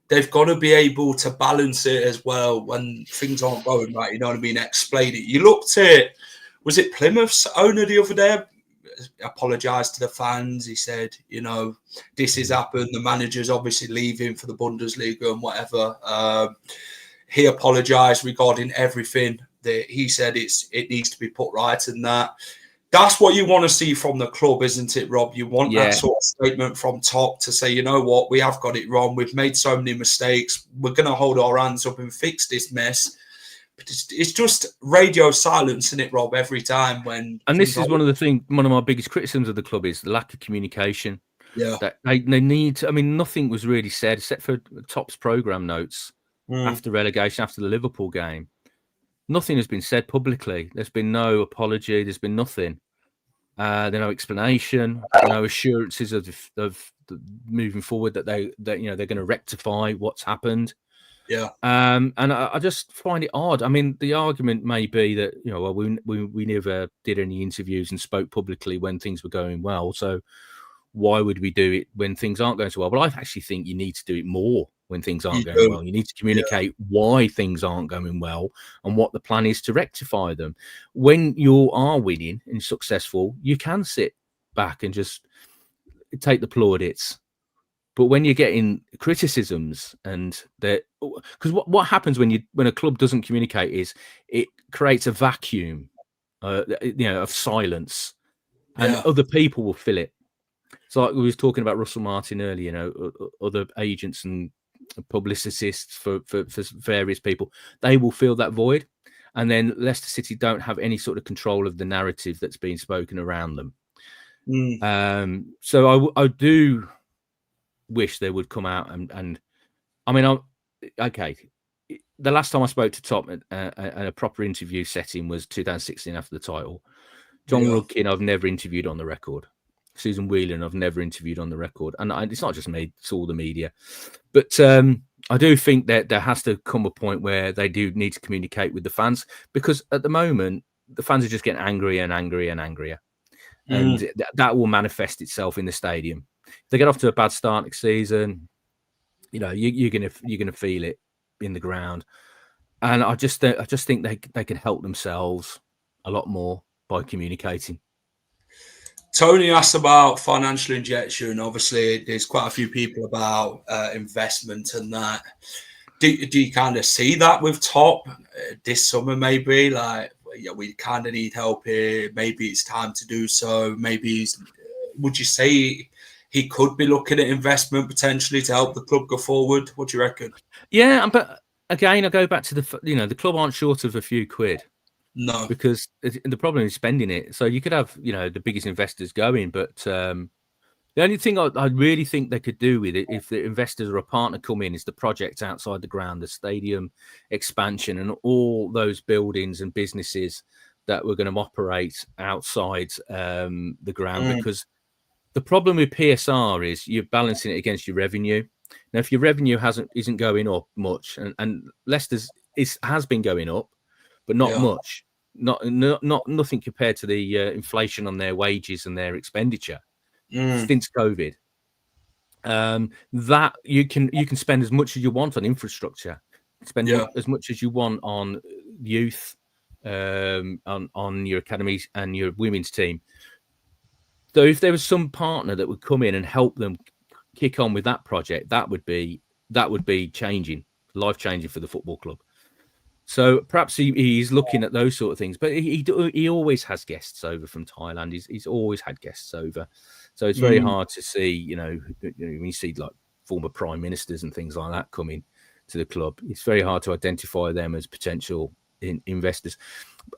they've got to be able to balance it as well when things aren't going right. You know what I mean? Explain it. You looked at, was it Plymouth's owner the other day? Apologised to the fans. He said, this has happened. The manager's obviously leaving for the Bundesliga and whatever. He apologised regarding everything. That he said it needs to be put right, and that's what you want to see from the club, isn't it, Rob? You want that sort of statement from top to say, you know what, we have got it wrong. We've made so many mistakes. We're going to hold our hands up and fix this mess. But it's just radio silence, isn't it, Rob, every time when... And this is one of my biggest criticisms of the club is the lack of communication. Yeah. That they need... I mean, nothing was really said except for Top's programme notes after relegation, after the Liverpool game. Nothing has been said publicly. There's been no apology. There's been nothing. There's no explanation, no assurances of moving forward that they're going to rectify what's happened. Yeah. And I just find it odd. I mean, the argument may be that we never did any interviews and spoke publicly when things were going well. So why would we do it when things aren't going so well? But I actually think you need to do it more when things aren't going well. You need to communicate why things aren't going well and what the plan is to rectify them. When you are winning and successful, you can sit back and just take the plaudits. But when you're getting criticisms and that, because what happens when a club doesn't communicate is it creates a vacuum, of silence, and other people will fill it. So like we was talking about Russell Martin earlier, other agents and publicists for various people, they will fill that void, and then Leicester City don't have any sort of control of the narrative that's being spoken around them. So I do wish they would come out and I mean, the last time I spoke to Top in a proper interview setting was 2016 after the title. John Rudkin, I've never interviewed on the record. Susan Whelan, I've never interviewed on the record. And it's not just me, it's all the media. But I do think that there has to come a point where they do need to communicate with the fans, because at the moment, the fans are just getting angrier and angrier and angrier. And that will manifest itself in the stadium. If they get off to a bad start next season, you're gonna feel it in the ground. And I just think they can help themselves a lot more by communicating. Tony asked about financial injection. Obviously, there's quite a few people about investment and that. Do you kind of see that with Top this summer? Maybe we kind of need help here. Maybe it's time to do so. Maybe would you say he could be looking at investment potentially to help the club go forward? What do you reckon? Yeah, but again, I go back to the club aren't short of a few quid. No, because the problem is spending it. So you could have, the biggest investors going, but the only thing I really think they could do with it, if the investors or a partner come in, is the project outside the ground, the stadium expansion, and all those buildings and businesses that were going to operate outside the ground. Because the problem with PSR is you're balancing it against your revenue. Now, if your revenue isn't going up much, and Leicester's has been going up, but not much, nothing compared to the inflation on their wages and their expenditure since COVID. That you can spend as much as you want on infrastructure, spend as much as you want on youth, on your academies and your women's team. So if there was some partner that would come in and help them kick on with that project, that would be life changing for the football club. So perhaps he's looking at those sort of things, but he always has guests over from Thailand. He's always had guests over, so it's very hard to see. When you see like former prime ministers and things like that coming to the club, it's very hard to identify them as potential investors.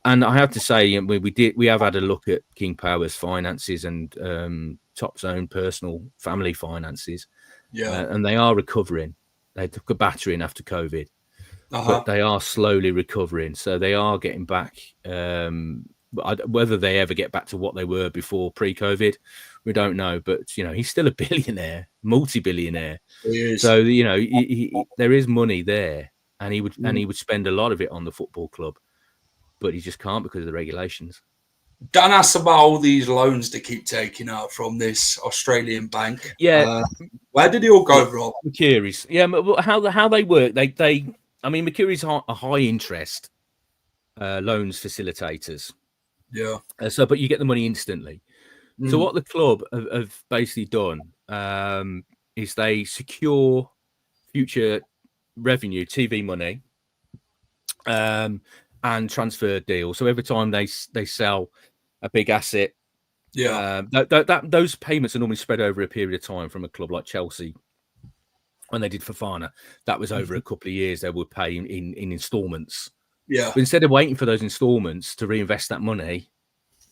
And I have to say, we have had a look at King Power's finances and Top's own personal family finances, and they are recovering. They took a battering after COVID. But they are slowly recovering, so they are getting back. Whether they ever get back to what they were before pre-COVID, we don't know. But he's still a billionaire, multi-billionaire. He is. So there is money there, and he would spend a lot of it on the football club, but he just can't because of the regulations. Dan asked about all these loans they keep taking out from this Australian bank. Yeah, where did it all go, Rob? Mercury's. Yeah, how they work? Mercury's are high interest loans facilitators. Yeah. But you get the money instantly. So what the club have basically done is they secure future revenue, TV money, and transfer deals. So every time they sell a big asset, those payments are normally spread over a period of time. From a club like Chelsea, when they did Fofana, that was over a couple of years. They would pay in installments. Yeah. But instead of waiting for those installments to reinvest that money,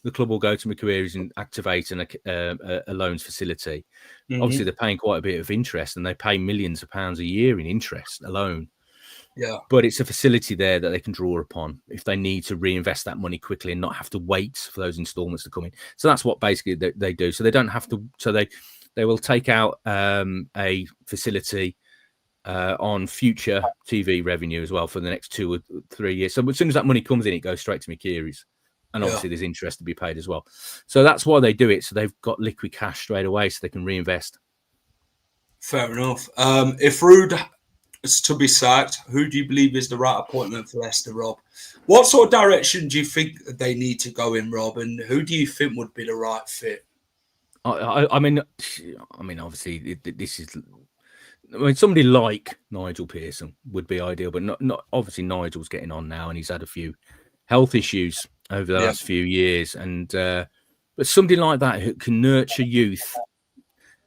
the club will go to Macquarie's and activate a loans facility. Obviously, they're paying quite a bit of interest, and they pay millions of pounds a year in interest alone. Yeah. But it's a facility there that they can draw upon if they need to reinvest that money quickly and not have to wait for those installments to come in. So that's what basically they do. So they don't have to. So they will take out a facility on future TV revenue as well for the next 2 or 3 years. So as soon as that money comes in, it goes straight to Mercurie's. And obviously there's interest to be paid as well. So that's why they do it. So they've got liquid cash straight away so they can reinvest. Fair enough. If Ruud is to be sacked, who do you believe is the right appointment for Leicester, Rob? What sort of direction do you think they need to go in, Rob? And who do you think would be the right fit? I mean, obviously, this is. Somebody like Nigel Pearson would be ideal, but not obviously. Nigel's getting on now, and he's had a few health issues over the last few years, and but somebody like that who can nurture youth,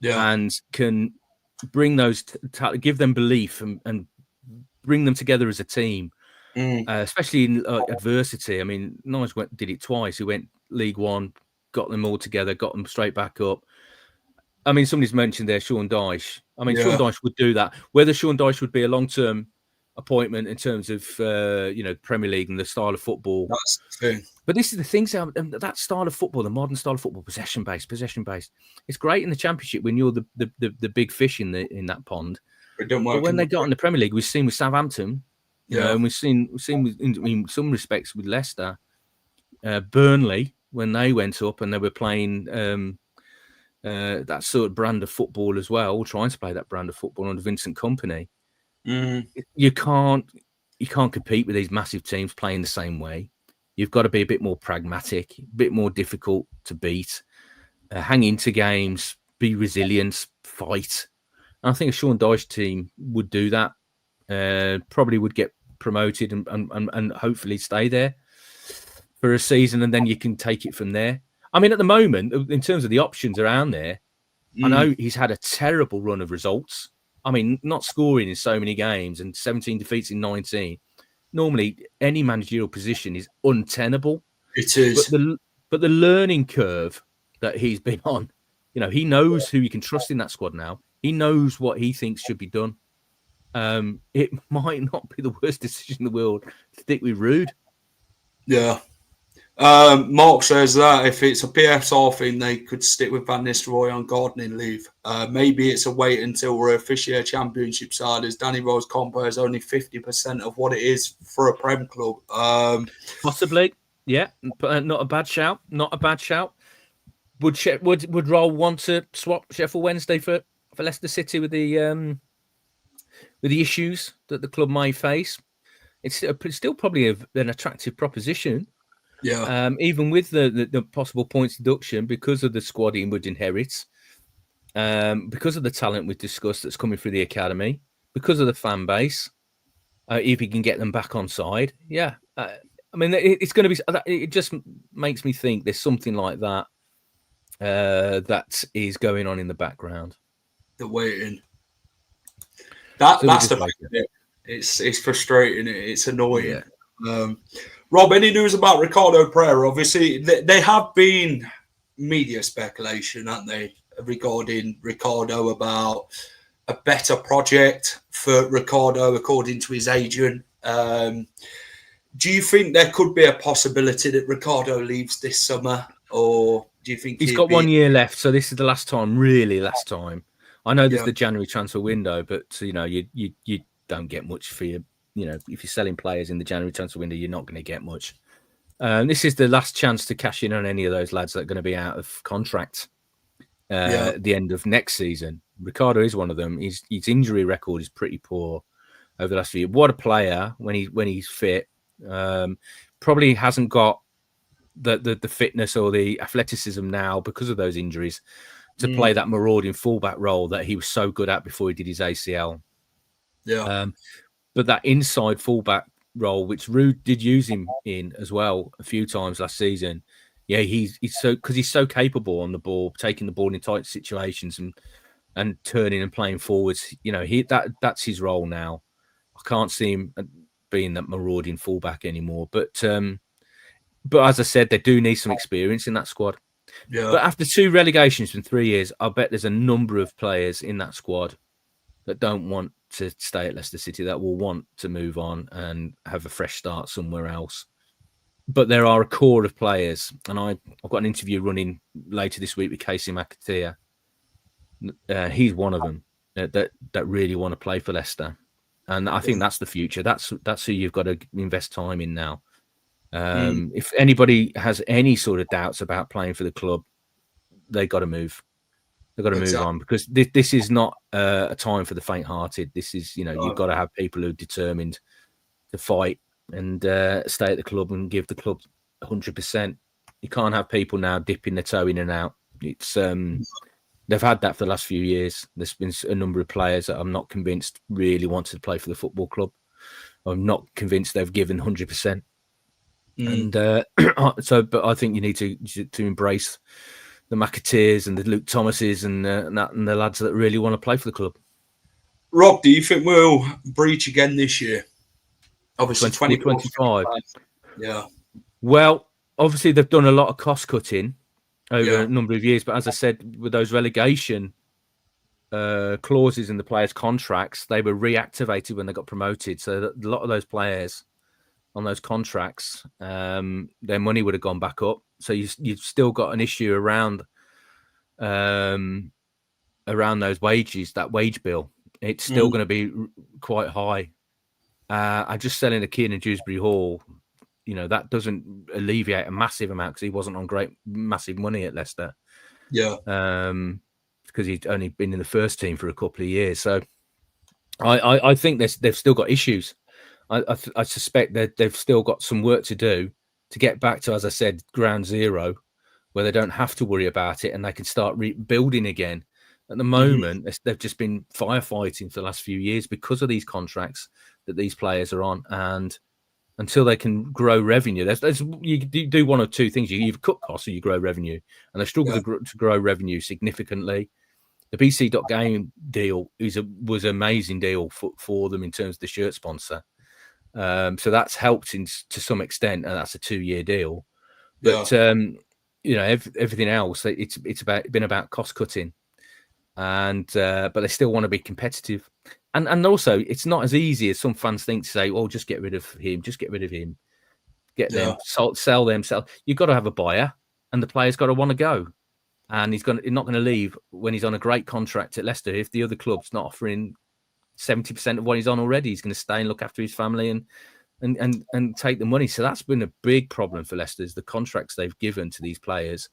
and can bring those, give them belief, and bring them together as a team, especially in adversity. I mean, Nigel did it twice. He went League One, got them all together, got them straight back up. I mean, somebody's mentioned there Sean Dyche. I mean, Sean Dyche would do that. Whether Sean Dyche would be a long-term appointment in terms of, Premier League and the style of football. That's the thing. But this is the thing, Sam, that style of football, the modern style of football, possession-based. It's great in the Championship when you're the big fish in that pond. But when they got in the Premier League, we've seen with Southampton, and we've seen in some respects with Leicester, Burnley, when they went up and they were playing that sort of brand of football as well, trying to play that brand of football under Vincent Kompany. You can't compete with these massive teams playing the same way. You've got to be a bit more pragmatic, a bit more difficult to beat, hang into games, be resilient, fight. And I think a Sean Dyche team would do that. Probably would get promoted and hopefully stay there for a season, and then you can take it from there. I mean, at the moment, in terms of the options around there, I know he's had a terrible run of results. I mean, not scoring in so many games and 17 defeats in 19. Normally, any managerial position is untenable. It is. But the learning curve that he's been on, he knows who he can trust in that squad now. He knows what he thinks should be done. It might not be the worst decision in the world to stick with Ruud. Yeah. Mark says that if it's a PSR thing, they could stick with Van Nistelrooy on gardening leave. Maybe it's a wait until we're officially a Championship side, as Danny Rose compo is only 50% of what it is for a Prem club. Possibly, yeah, but not a bad shout. Not a bad shout. Would Roll want to swap Sheffield Wednesday for Leicester City with the issues that the club may face? It's still probably an attractive proposition. Yeah. Even with the possible points deduction because of the squad he would inherit, because of the talent we've discussed that's coming through the academy, because of the fan base, if he can get them back on side. Yeah. I mean, it's going to be. It just makes me think there's something like that that is going on in the background. The waiting. So That's the thing. It's frustrating. It's annoying. Yeah. Rob, any news about Ricardo Pereira? Obviously, they have been media speculation, haven't they, regarding Ricardo, about a better project for Ricardo, according to his agent. Do you think there could be a possibility that Ricardo leaves this summer, or do you think he's got 1 year left? So this is the last time, really last time. I know there's the January transfer window, but you don't get much for your, if you're selling players in the January transfer window, you're not going to get much. This is the last chance to cash in on any of those lads that are going to be out of contract at the end of next season. Ricardo is one of them. His injury record is pretty poor over the last few years. What a player when he's fit. Probably hasn't got the fitness or the athleticism now because of those injuries to play that marauding fullback role that he was so good at before he did his ACL. Yeah. But that inside fullback role, which Ruud did use him in as well a few times last season. Yeah, he's so capable on the ball, taking the ball in tight situations and turning and playing forwards. That's his role now. I can't see him being that marauding fullback anymore. But as I said, they do need some experience in that squad. Yeah. But after 2 relegations in 3 years, I bet there's a number of players in that squad that don't want to stay at Leicester City, that will want to move on and have a fresh start somewhere else. But there are a core of players, and I've got an interview running later this week with Casey McAteer. He's one of them that really want to play for Leicester, and I think that's the future. That's who you've got to invest time in now. If anybody has any sort of doubts about playing for the club, they got to move. They've got to move on, because this is not a time for the faint-hearted. This is, you've got to have people who are determined to fight and stay at the club and give the club 100%. You can't have people now dipping their toe in and out. It's they've had that for the last few years. There's been a number of players that I'm not convinced really wanted to play for the football club. I'm not convinced they've given 100%. And but I think you need to embrace the McAteers and the Luke Thomases and the lads that really want to play for the club. Rob, do you think we'll breach again this year? Obviously, 2025. Yeah. Well, obviously they've done a lot of cost cutting over a number of years, but as I said, with those relegation clauses in the players' contracts, they were reactivated when they got promoted. So a lot of those players on those contracts, their money would have gone back up. So you've still got an issue around those wages, that wage bill. It's still going to be quite high. I'm just selling a kid in Dewsbury Hall. That doesn't alleviate a massive amount, because he wasn't on massive money at Leicester. Yeah. Because he'd only been in the first team for a couple of years. So I think they've still got issues. I suspect that they've still got some work to do to get back to, as I said, ground zero, where they don't have to worry about it and they can start rebuilding again. At the moment, they've just been firefighting for the last few years because of these contracts that these players are on. And until they can grow revenue, you do one of two things. You either cut costs or you grow revenue. And they struggle to grow revenue significantly. The BC.Game deal was an amazing deal for them in terms of the shirt sponsor. So that's helped to some extent, and that's a 2-year deal. But everything else, it's been about cost cutting, and but they still want to be competitive, and also it's not as easy as some fans think to say, "Oh, just get rid of him, get them, sell them, sell." You've got to have a buyer, and the player's got to want to go, and he's not going to leave when he's on a great contract at Leicester if the other club's not offering 70% of what he's on already. He's going to stay and look after his family and take the money. So that's been a big problem for Leicester, is the contracts they've given to these players.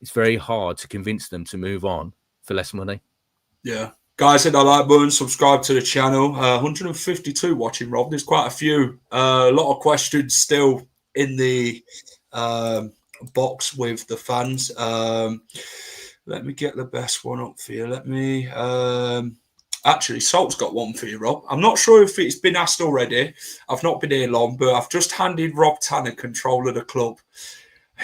It's very hard to convince them to move on for less money. Yeah. Guys, hit that like button, subscribe to the channel. 152 watching, Rob. There's quite a few. A lot of questions still in the box with the fans. Let me get the best one up for you. Actually, Salt's got one for you, Rob. I'm not sure if it's been asked already. I've not been here long, but I've just handed Rob Tanner control of the club.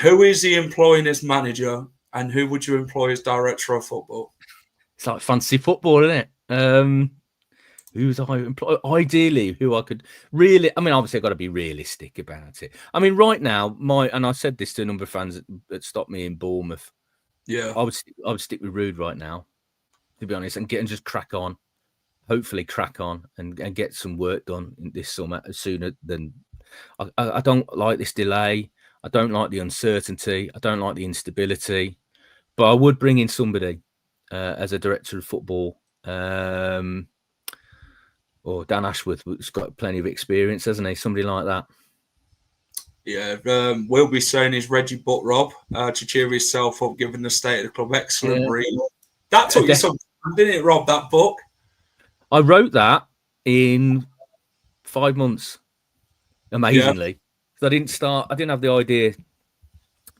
Who is he employing as manager, and who would you employ as director of football? It's like fancy football, isn't it? Who's I employ? Ideally, who I could really. I mean, obviously, I've got to be realistic about it. I mean, right now, and I said this to a number of fans that stopped me in Bournemouth. Yeah, I would stick with Ruud right now, to be honest, and just crack on. Hopefully, crack on and get some work done in this summer sooner than. I don't like this delay. I don't like the uncertainty. I don't like the instability. But I would bring in somebody as a director of football. Or Dan Ashworth, who's got plenty of experience, hasn't he? Somebody like that. Yeah, we'll be saying his Reggie Butt, Rob, to cheer himself up, given the state of the club. Excellent read. That took you some time, didn't it, Rob, that book? I wrote that in 5 months, amazingly. Yeah. I didn't have the idea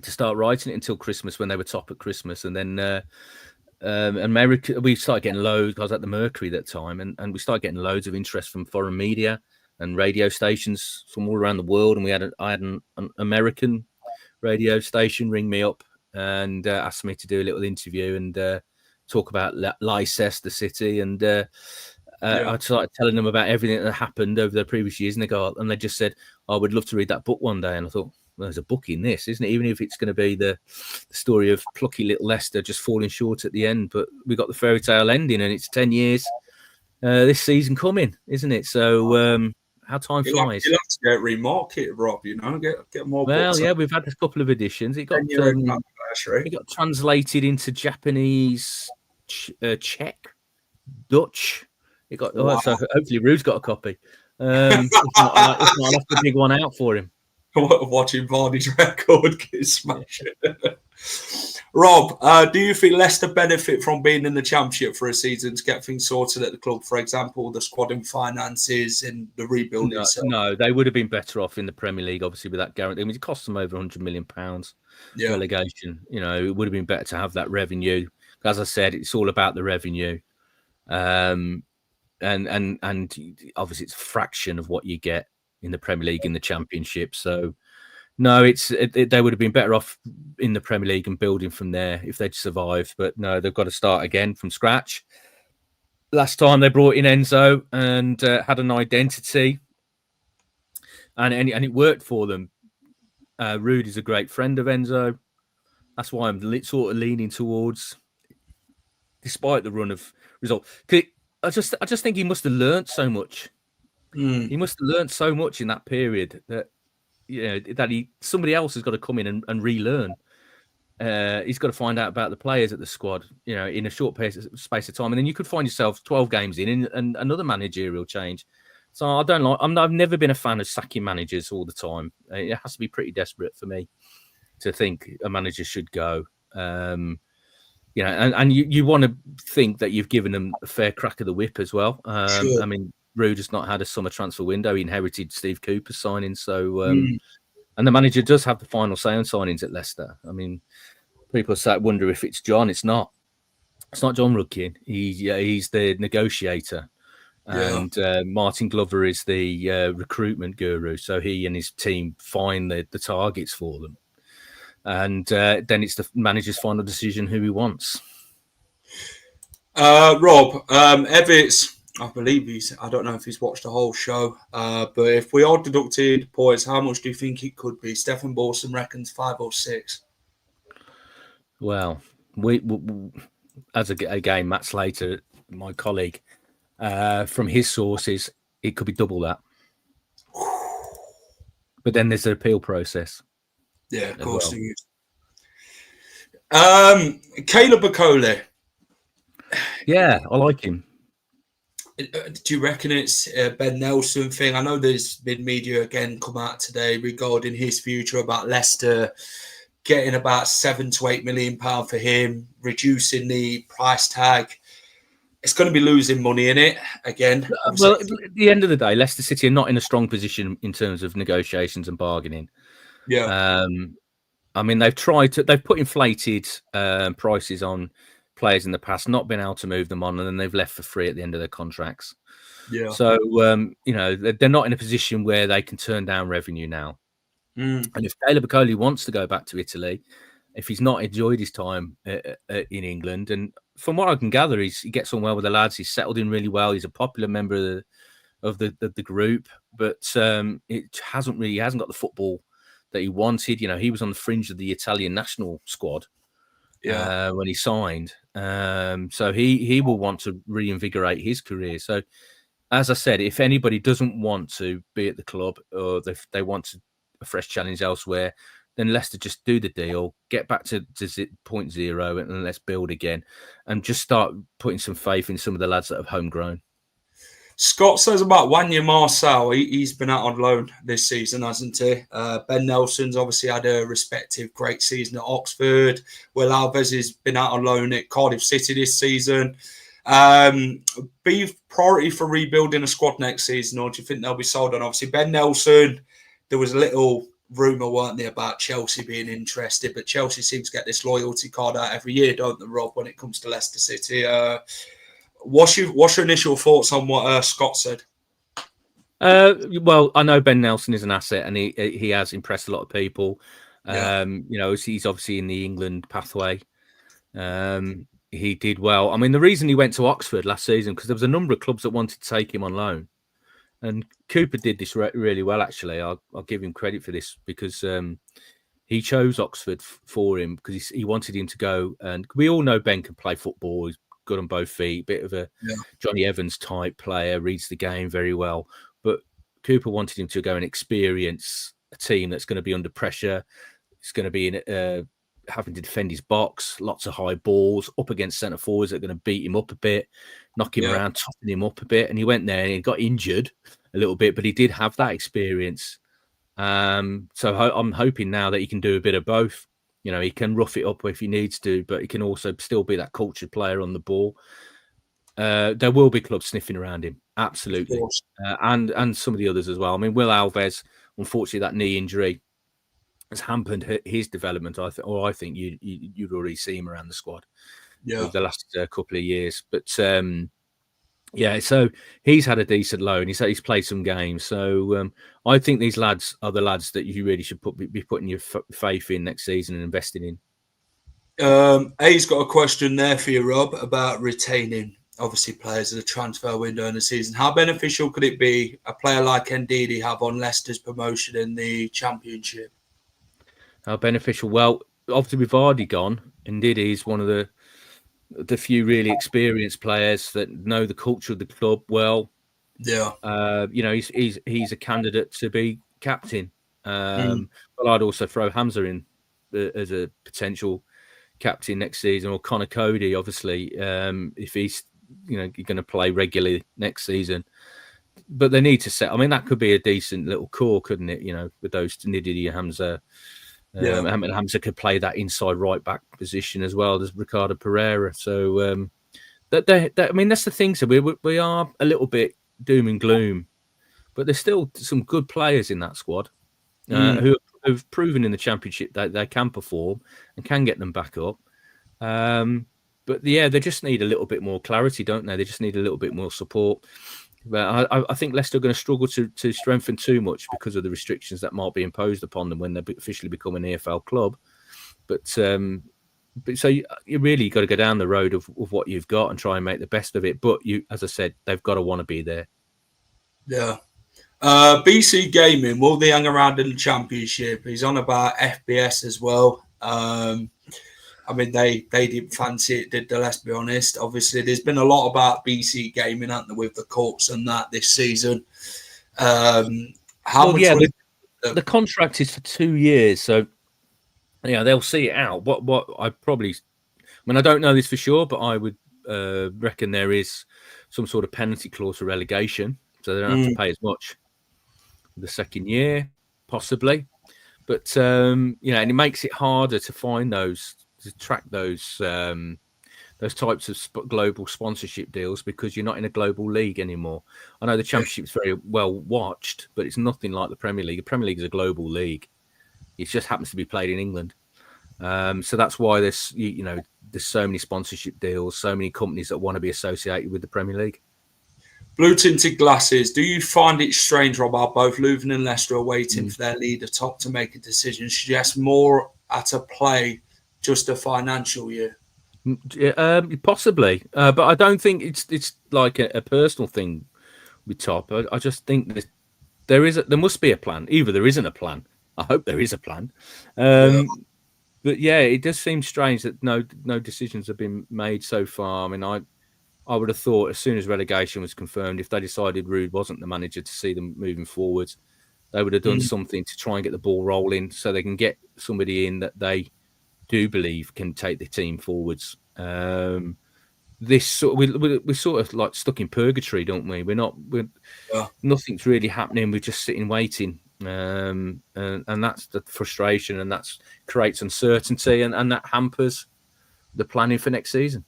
to start writing it until Christmas, when they were top at Christmas. And then America, we started getting loads. I was at the Mercury that time, and we started getting loads of interest from foreign media and radio stations from all around the world. And I had an American radio station ring me up and asked me to do a little interview and talk about Leicester City. And I started telling them about everything that happened over the previous years. And they just said, I would love to read that book one day. And I thought, well, there's a book in this, isn't it? Even if it's going to be the story of plucky little Leicester just falling short at the end. But we got the fairy tale ending, and it's 10 years this season coming, isn't it? So how time flies. You'll have to get remarket, Rob, get more well, books. Yeah, we've had a couple of editions. It got translated into Japanese, Czech, Dutch. It got so hopefully Ruud's got a copy. If not, I'll have to dig one out for him. Watching Vardy's record get smashed. Rob, do you think Leicester benefit from being in the Championship for a season to get things sorted at the club? For example, the squad and finances and the rebuild itself? No, they would have been better off in the Premier League, obviously, with that guarantee. I mean, it cost them over £100 million relegation. It would have been better to have that revenue. As I said, it's all about the revenue. And obviously it's a fraction of what you get in the Premier League in the Championship. So no, they would have been better off in the Premier League and building from there if they'd survived. But no, they've got to start again from scratch. Last time they brought in Enzo and had an identity, and it worked for them. Ruud is a great friend of Enzo. That's why I'm sort of leaning towards, despite the run of results. I just think he must have learnt so much. He must have learnt so much in that period that somebody else has got to come in and relearn. He's got to find out about the players at the squad, in a short space of time, and then you could find yourself 12 games in and another managerial change. So I've never been a fan of sacking managers all the time. It has to be pretty desperate for me to think a manager should go. And you want to think that you've given them a fair crack of the whip as well. Sure. I mean, Ruud has not had a summer transfer window. He inherited Steve Cooper's signing. So, and the manager does have the final say on signings at Leicester. I mean, people wonder if it's John. It's not. It's not John Rudkin. He's the negotiator. Yeah. And Martin Glover is the recruitment guru. So he and his team find the targets for them. And then it's the manager's final decision who he wants. Rob, Evans, I believe I don't know if he's watched the whole show, but if we all deducted points, how much do you think it could be? Stephen Borson reckons 5 or 6. Well, we again, Matt Slater, my colleague, from his sources, it could be double that. But then there's an appeal process. Yeah, of course he is. Caleb Bacoli. Yeah, I like him. Do you reckon it's a Ben Nelson thing? I know there's been media again come out today regarding his future about Leicester getting about £7 to £8 million for him, reducing the price tag. It's going to be losing money in it again. Well, at the end of the day, Leicester City are not in a strong position in terms of negotiations and bargaining. Yeah. I mean, they've put inflated prices on players in the past, not been able to move them on, and then they've left for free at the end of their contracts. Yeah. So, they're not in a position where they can turn down revenue now. And if Taylor Bacoli wants to go back to Italy, if he's not enjoyed his time in England, and from what I can gather, he gets on well with the lads. He's settled in really well. He's a popular member of the group, but he hasn't got the football that he wanted. He was on the fringe of the Italian national squad when he signed. So he will want to reinvigorate his career. So, as I said, if anybody doesn't want to be at the club, or they want a fresh challenge elsewhere, then Leicester just do the deal, get back to point zero, and let's build again, and just start putting some faith in some of the lads that have homegrown. Scott says about Wanya Marcel, he's been out on loan this season, hasn't he? Ben Nelson's obviously had a respective great season at Oxford. Will Alves has been out on loan at Cardiff City this season. Be priority for rebuilding a squad next season, or do you think they'll be sold on? Obviously, Ben Nelson, there was a little rumour, weren't there, about Chelsea being interested, but Chelsea seems to get this loyalty card out every year, don't they, Rob, when it comes to Leicester City? What's your initial thoughts on what Scott said? Well, I know Ben Nelson is an asset, and he has impressed a lot of people. He's obviously in the England pathway. He did well. I mean, the reason he went to Oxford last season, because there was a number of clubs that wanted to take him on loan, and Cooper did this really well. Actually, I'll give him credit for this, because he chose Oxford for him because he wanted him to go. And we all know Ben can play football. He's good on both feet, bit of a Johnny Evans type player, reads the game very well. But Cooper wanted him to go and experience a team that's going to be under pressure. It's going to be in having to defend his box, lots of high balls up against centre forwards that are going to beat him up a bit, knock him around, toughen him up a bit. And he went there and he got injured a little bit, but he did have that experience. So I'm hoping now that he can do a bit of both. He can rough it up if he needs to, but he can also still be that cultured player on the ball. There will be clubs sniffing around him, absolutely, and some of the others as well. I mean, Will Alves, unfortunately, that knee injury has hampered his development. I think you'd already see him around the squad over the last couple of years. But so he's had a decent loan. He's played some games. So I think these lads are the lads that you really should be putting your faith in next season and investing in. A's got a question there for you, Rob, about retaining, obviously, players of the transfer window in the season. How beneficial could it be a player like Ndidi have on Leicester's promotion in the Championship? How beneficial? Well, obviously with Vardy gone, Ndidi is one of the few really experienced players that know the culture of the club well. Yeah. He's a candidate to be captain. But I'd also throw Hamza in as a potential captain next season, or Connor Cody, obviously, if he's going to play regularly next season. But they need to set. I mean, that could be a decent little core, couldn't it? With those Ndidi and Hamza. Hamza could play that inside right back position as well as Ricardo Pereira. So that's the thing. So we are a little bit doom and gloom, but there's still some good players in that squad who have proven in the Championship that they can perform and can get them back up. But they just need a little bit more clarity, don't they? They just need a little bit more support. But I think Leicester are going to struggle to strengthen too much because of the restrictions that might be imposed upon them when they officially become an EFL club. But so you really got to go down the road of what you've got and try and make the best of it. But as I said, they've got to want to be there. Yeah. BC Gaming, will they hang around in the Championship? He's on about FBS as well. I mean, they didn't fancy it, did they? Let's be honest. Obviously, there's been a lot about BC Gaming, hasn't there, with the Colts and that this season. The contract is for 2 years, so they'll see it out. What I don't know this for sure, but I would reckon there is some sort of penalty clause for relegation, so they don't have to pay as much the second year, possibly. But and it makes it harder to find to track those types of global sponsorship deals, because you're not in a global league anymore. I know the Championship is very well watched, but it's nothing like the Premier League. The Premier League is a global league. It just happens to be played in England. So that's why there's there's so many sponsorship deals, so many companies that want to be associated with the Premier League. Blue tinted glasses. Do you find it strange, Rob, how both Leuven and Leicester are waiting for their leader top to make a decision? Suggests more at a play, just a financial year. Possibly, but I don't think it's like a personal thing with Top. I just think there must be a plan. Either there isn't a plan. I hope there is a plan. But yeah, it does seem strange that no decisions have been made so far. I mean, I would have thought as soon as relegation was confirmed, if they decided Ruud wasn't the manager to see them moving forwards, they would have done something to try and get the ball rolling so they can get somebody in that they do believe can take the team forwards. We're sort of like stuck in purgatory, don't we? Nothing's really happening. We're just sitting waiting, and that's the frustration, and that creates uncertainty, and that hampers the planning for next season.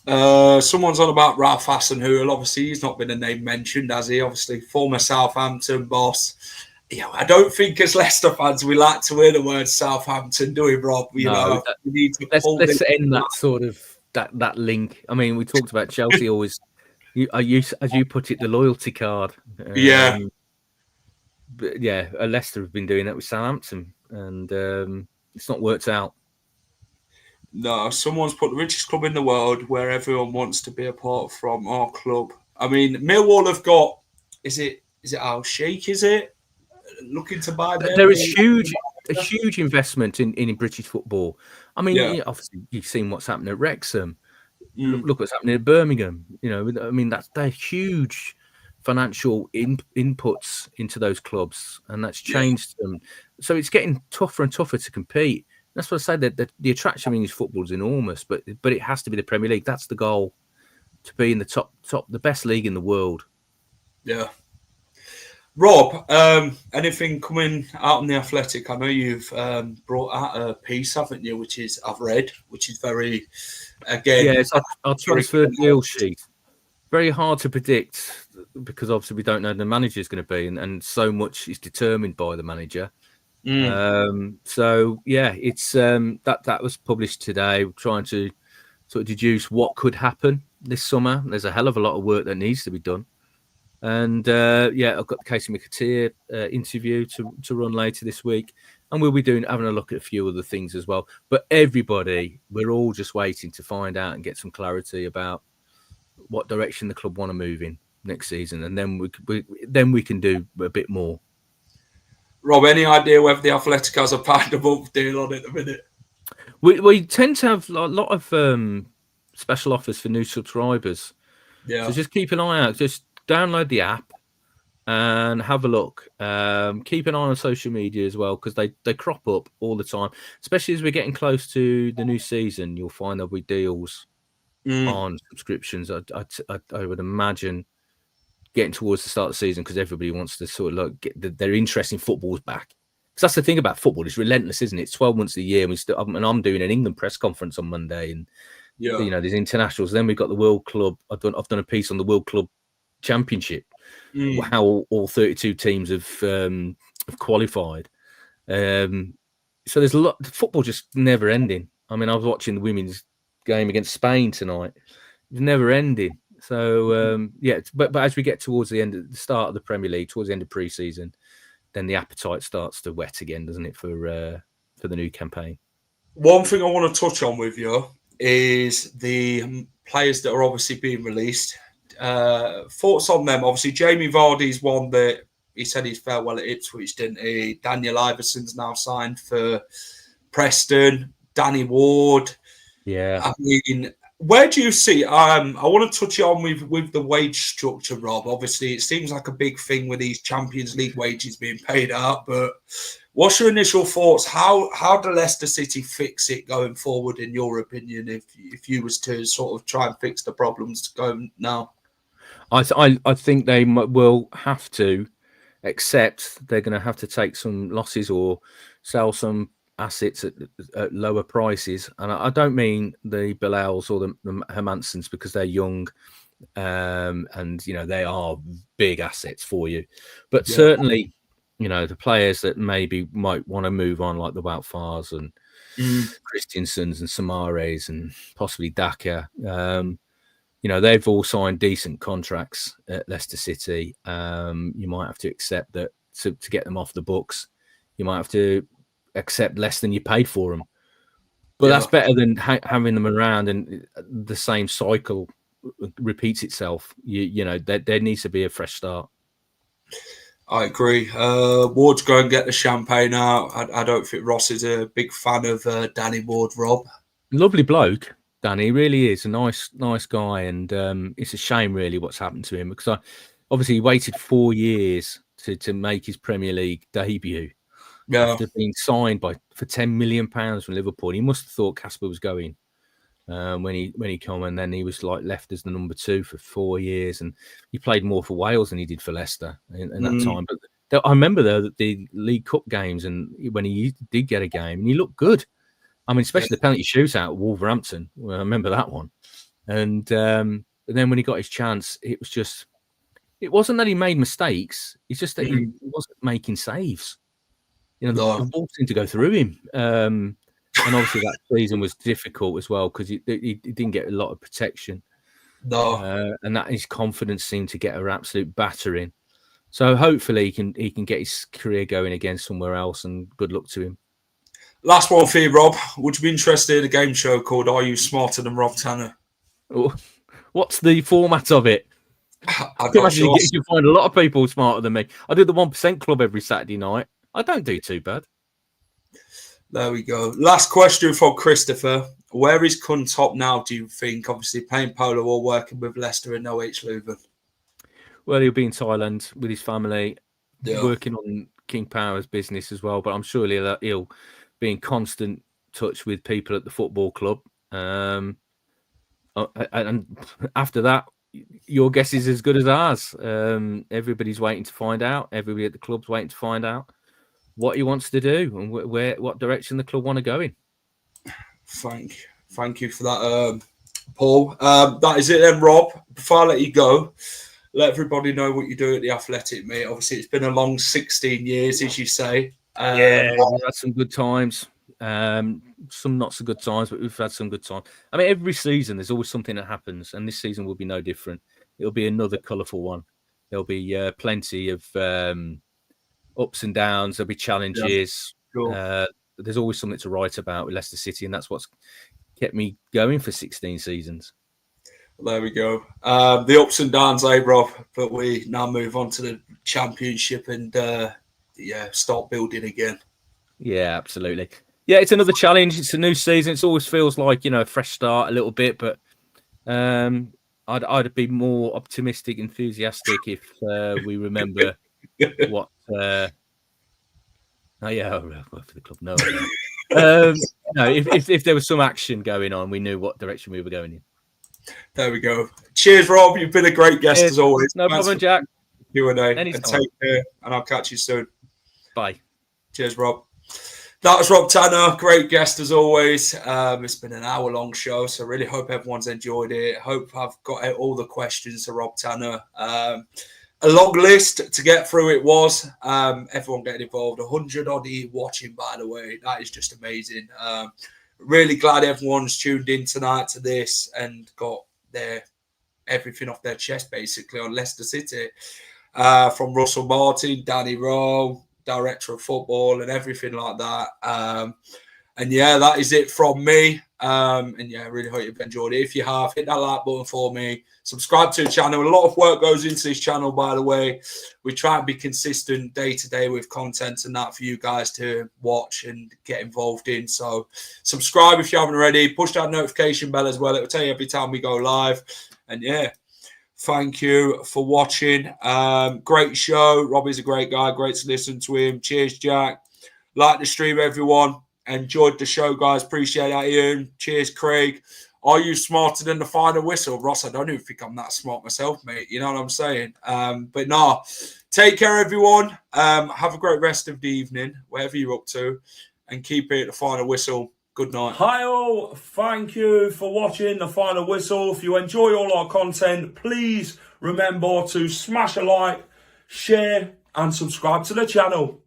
Someone's on about Ralph Hasenhuttl. Obviously, he's not been a name mentioned, has he? Obviously, former Southampton boss. I don't think as Leicester fans we like to hear the word Southampton, do we, Rob? We need to let's end that sort of that link. I mean, we talked about Chelsea always. As you put it, the loyalty card. But yeah, Leicester have been doing that with Southampton, and it's not worked out. No, someone's put the richest club in the world where everyone wants to be apart from our club. I mean, Millwall have got. Is it Al Sheikh? Is it looking to buy them? There is a huge investment in British football. I mean, obviously you've seen what's happening at Wrexham. Look what's happening at Birmingham. I mean they're huge financial inputs into those clubs, and that's changed them. So it's getting tougher and tougher to compete. That's what I say. That the attraction of English football is enormous, but it has to be the Premier League. That's the goal, to be in the top, the best league in the world. Yeah. Rob, anything coming out on the Athletic? I know you've brought out a piece, haven't you? Which I've read, which is very, again. Yeah, it's our transfer deal sheet. Very hard to predict because obviously we don't know who the manager is going to be, and so much is determined by the manager. So yeah, it's that was published today. We're trying to sort of deduce what could happen this summer. There's a hell of a lot of work that needs to be done. And I've got the Casey McAteer interview to run later this week, and we'll be having a look at a few other things as well. But we're all just waiting to find out and get some clarity about what direction the club want to move in next season, and then we can do a bit more. Rob, any idea whether the Athletic has a £5 deal on it at the minute? We tend to have a lot of special offers for new subscribers. Yeah. So just keep an eye out. Just download the app and have a look. Keep an eye on social media as well, because they crop up all the time. Especially as we're getting close to the new season, you'll find there'll be deals on subscriptions. I would imagine getting towards the start of the season, because everybody wants to sort of get their interest in football's back. Because that's the thing about football; it's relentless, isn't it? It's 12 months a year, and I'm doing an England press conference on Monday, and there's internationals. Then we've got the World Club. I've done a piece on the World Club Championship, how all 32 teams have qualified. So there's a lot. Football just never ending. I mean, I was watching the women's game against Spain tonight. It's never ending. So but as we get towards the start of the Premier League, towards the end of pre-season, then the appetite starts to whet again, doesn't it, for the new campaign? One thing I want to touch on with you is the players that are obviously being released. Thoughts on them? Obviously, Jamie Vardy's one that he said his farewell at Ipswich, didn't he? Daniel Iverson's now signed for Preston. Danny Ward. Yeah. I mean, where do you see? I want to touch on with the wage structure, Rob. Obviously, it seems like a big thing with these Champions League wages being paid out, but what's your initial thoughts? How do Leicester City fix it going forward, in your opinion, if you was to sort of try and fix the problems going now? I think they will have to accept they're going to have to take some losses or sell some assets at lower prices. And I don't mean the Bilals or the Hermansons, because they're young and they are big assets for you. But certainly, the players that maybe might want to move on, like the Wout Faars and Christiansens and Samares and possibly Daka. They've all signed decent contracts at Leicester City. You might have to accept that to get them off the books. You might have to accept less than you paid for them. But that's better than having them around and the same cycle repeats itself. There needs to be a fresh start. I agree. Ward's go and get the champagne out. I don't think Ross is a big fan of Danny Ward, Rob. Lovely bloke, Danny. Really is a nice guy. And it's a shame, really, what's happened to him. Because obviously he waited 4 years to make his Premier League debut. After being signed for £10 million from Liverpool. He must have thought Casper was going when he came, and then he was left as the number 2 for 4 years, and he played more for Wales than he did for Leicester in that time. But I remember the League Cup games, and when he did get a game, and he looked good. I mean, especially the penalty shootout at Wolverhampton. Well, I remember that one. And then when he got his chance, it wasn't that he made mistakes. It's just that he wasn't making saves. The ball seemed to go through him. And obviously that season was difficult as well because he didn't get a lot of protection. And that his confidence seemed to get an absolute battering. So hopefully he can get his career going again somewhere else, and good luck to him. Last one for you, Rob. Would you be interested in a game show called Are You Smarter Than Rob Tanner? What's the format of it? I can imagine you can find a lot of people smarter than me. I do the 1% Club every Saturday night. I don't do too bad. There we go. Last question from Christopher. Where is Kun Top now, do you think? Obviously playing polo or working with Leicester and OH Leuven. Well, he'll be in Thailand with his family, working on King Power's business as well. But I'm sure he'll be in constant touch with people at the football club. And after that, your guess is as good as ours. Everybody's waiting to find out. Everybody at the club's waiting to find out what he wants to do and what direction the club want to go in. Thank you for that, Paul. That is it then, Rob. Before I let you go, let everybody know what you do at the Athletic, mate. Obviously, it's been a long 16 years, as you say. We've had some good times, some not so good times, but we've had some good times. I mean, every season there's always something that happens, and this season will be no different. It'll be another colourful one. There'll be plenty of ups and downs. There'll be challenges. Sure. There's always something to write about with Leicester City, and that's what's kept me going for 16 seasons. There we go. The ups and downs, Rob, but we now move on to the Championship and start building again. Yeah, absolutely. Yeah, it's another challenge. It's a new season. It always feels like, a fresh start a little bit, but I'd be more optimistic, enthusiastic if we remember what. For the club. No. If there was some action going on, we knew what direction we were going in. There we go. Cheers, Rob. You've been a great guest as always. No problem, Jack. Q&A. And take care, and I'll catch you soon. Bye. Cheers, Rob. That was Rob Tanner. Great guest as always. It's been an hour-long show, so really hope everyone's enjoyed it. Hope I've got out all the questions to Rob Tanner. A long list to get through it was. Everyone getting involved. 100 odd watching, by the way. That is just amazing. Really glad everyone's tuned in tonight to this and got everything off their chest, basically, on Leicester City. From Russell Martin, Danny Rowe, Director of Football, and everything like that. That is it from me. I really hope you've enjoyed it. If you have, hit that like button for me. Subscribe to the channel. A lot of work goes into this channel, by the way. We try and be consistent day to day with content and that for you guys to watch and get involved in. So subscribe if you haven't already. Push that notification bell as well. It will tell you every time we go live. And thank you for watching. Great show. Robbie's a great guy. Great to listen to him. Cheers, Jack. Like the stream, everyone. Enjoyed the show, guys. Appreciate that, Ian. Cheers, Craig. Are you smarter than the final whistle? Ross, I don't even think I'm that smart myself, mate. You know what I'm saying? Take care, everyone. Have a great rest of the evening, wherever you're up to, and keep it at the final whistle. Good night. Hi all. Thank you for watching the final whistle. If you enjoy all our content, please remember to smash a like, share, and subscribe to the channel.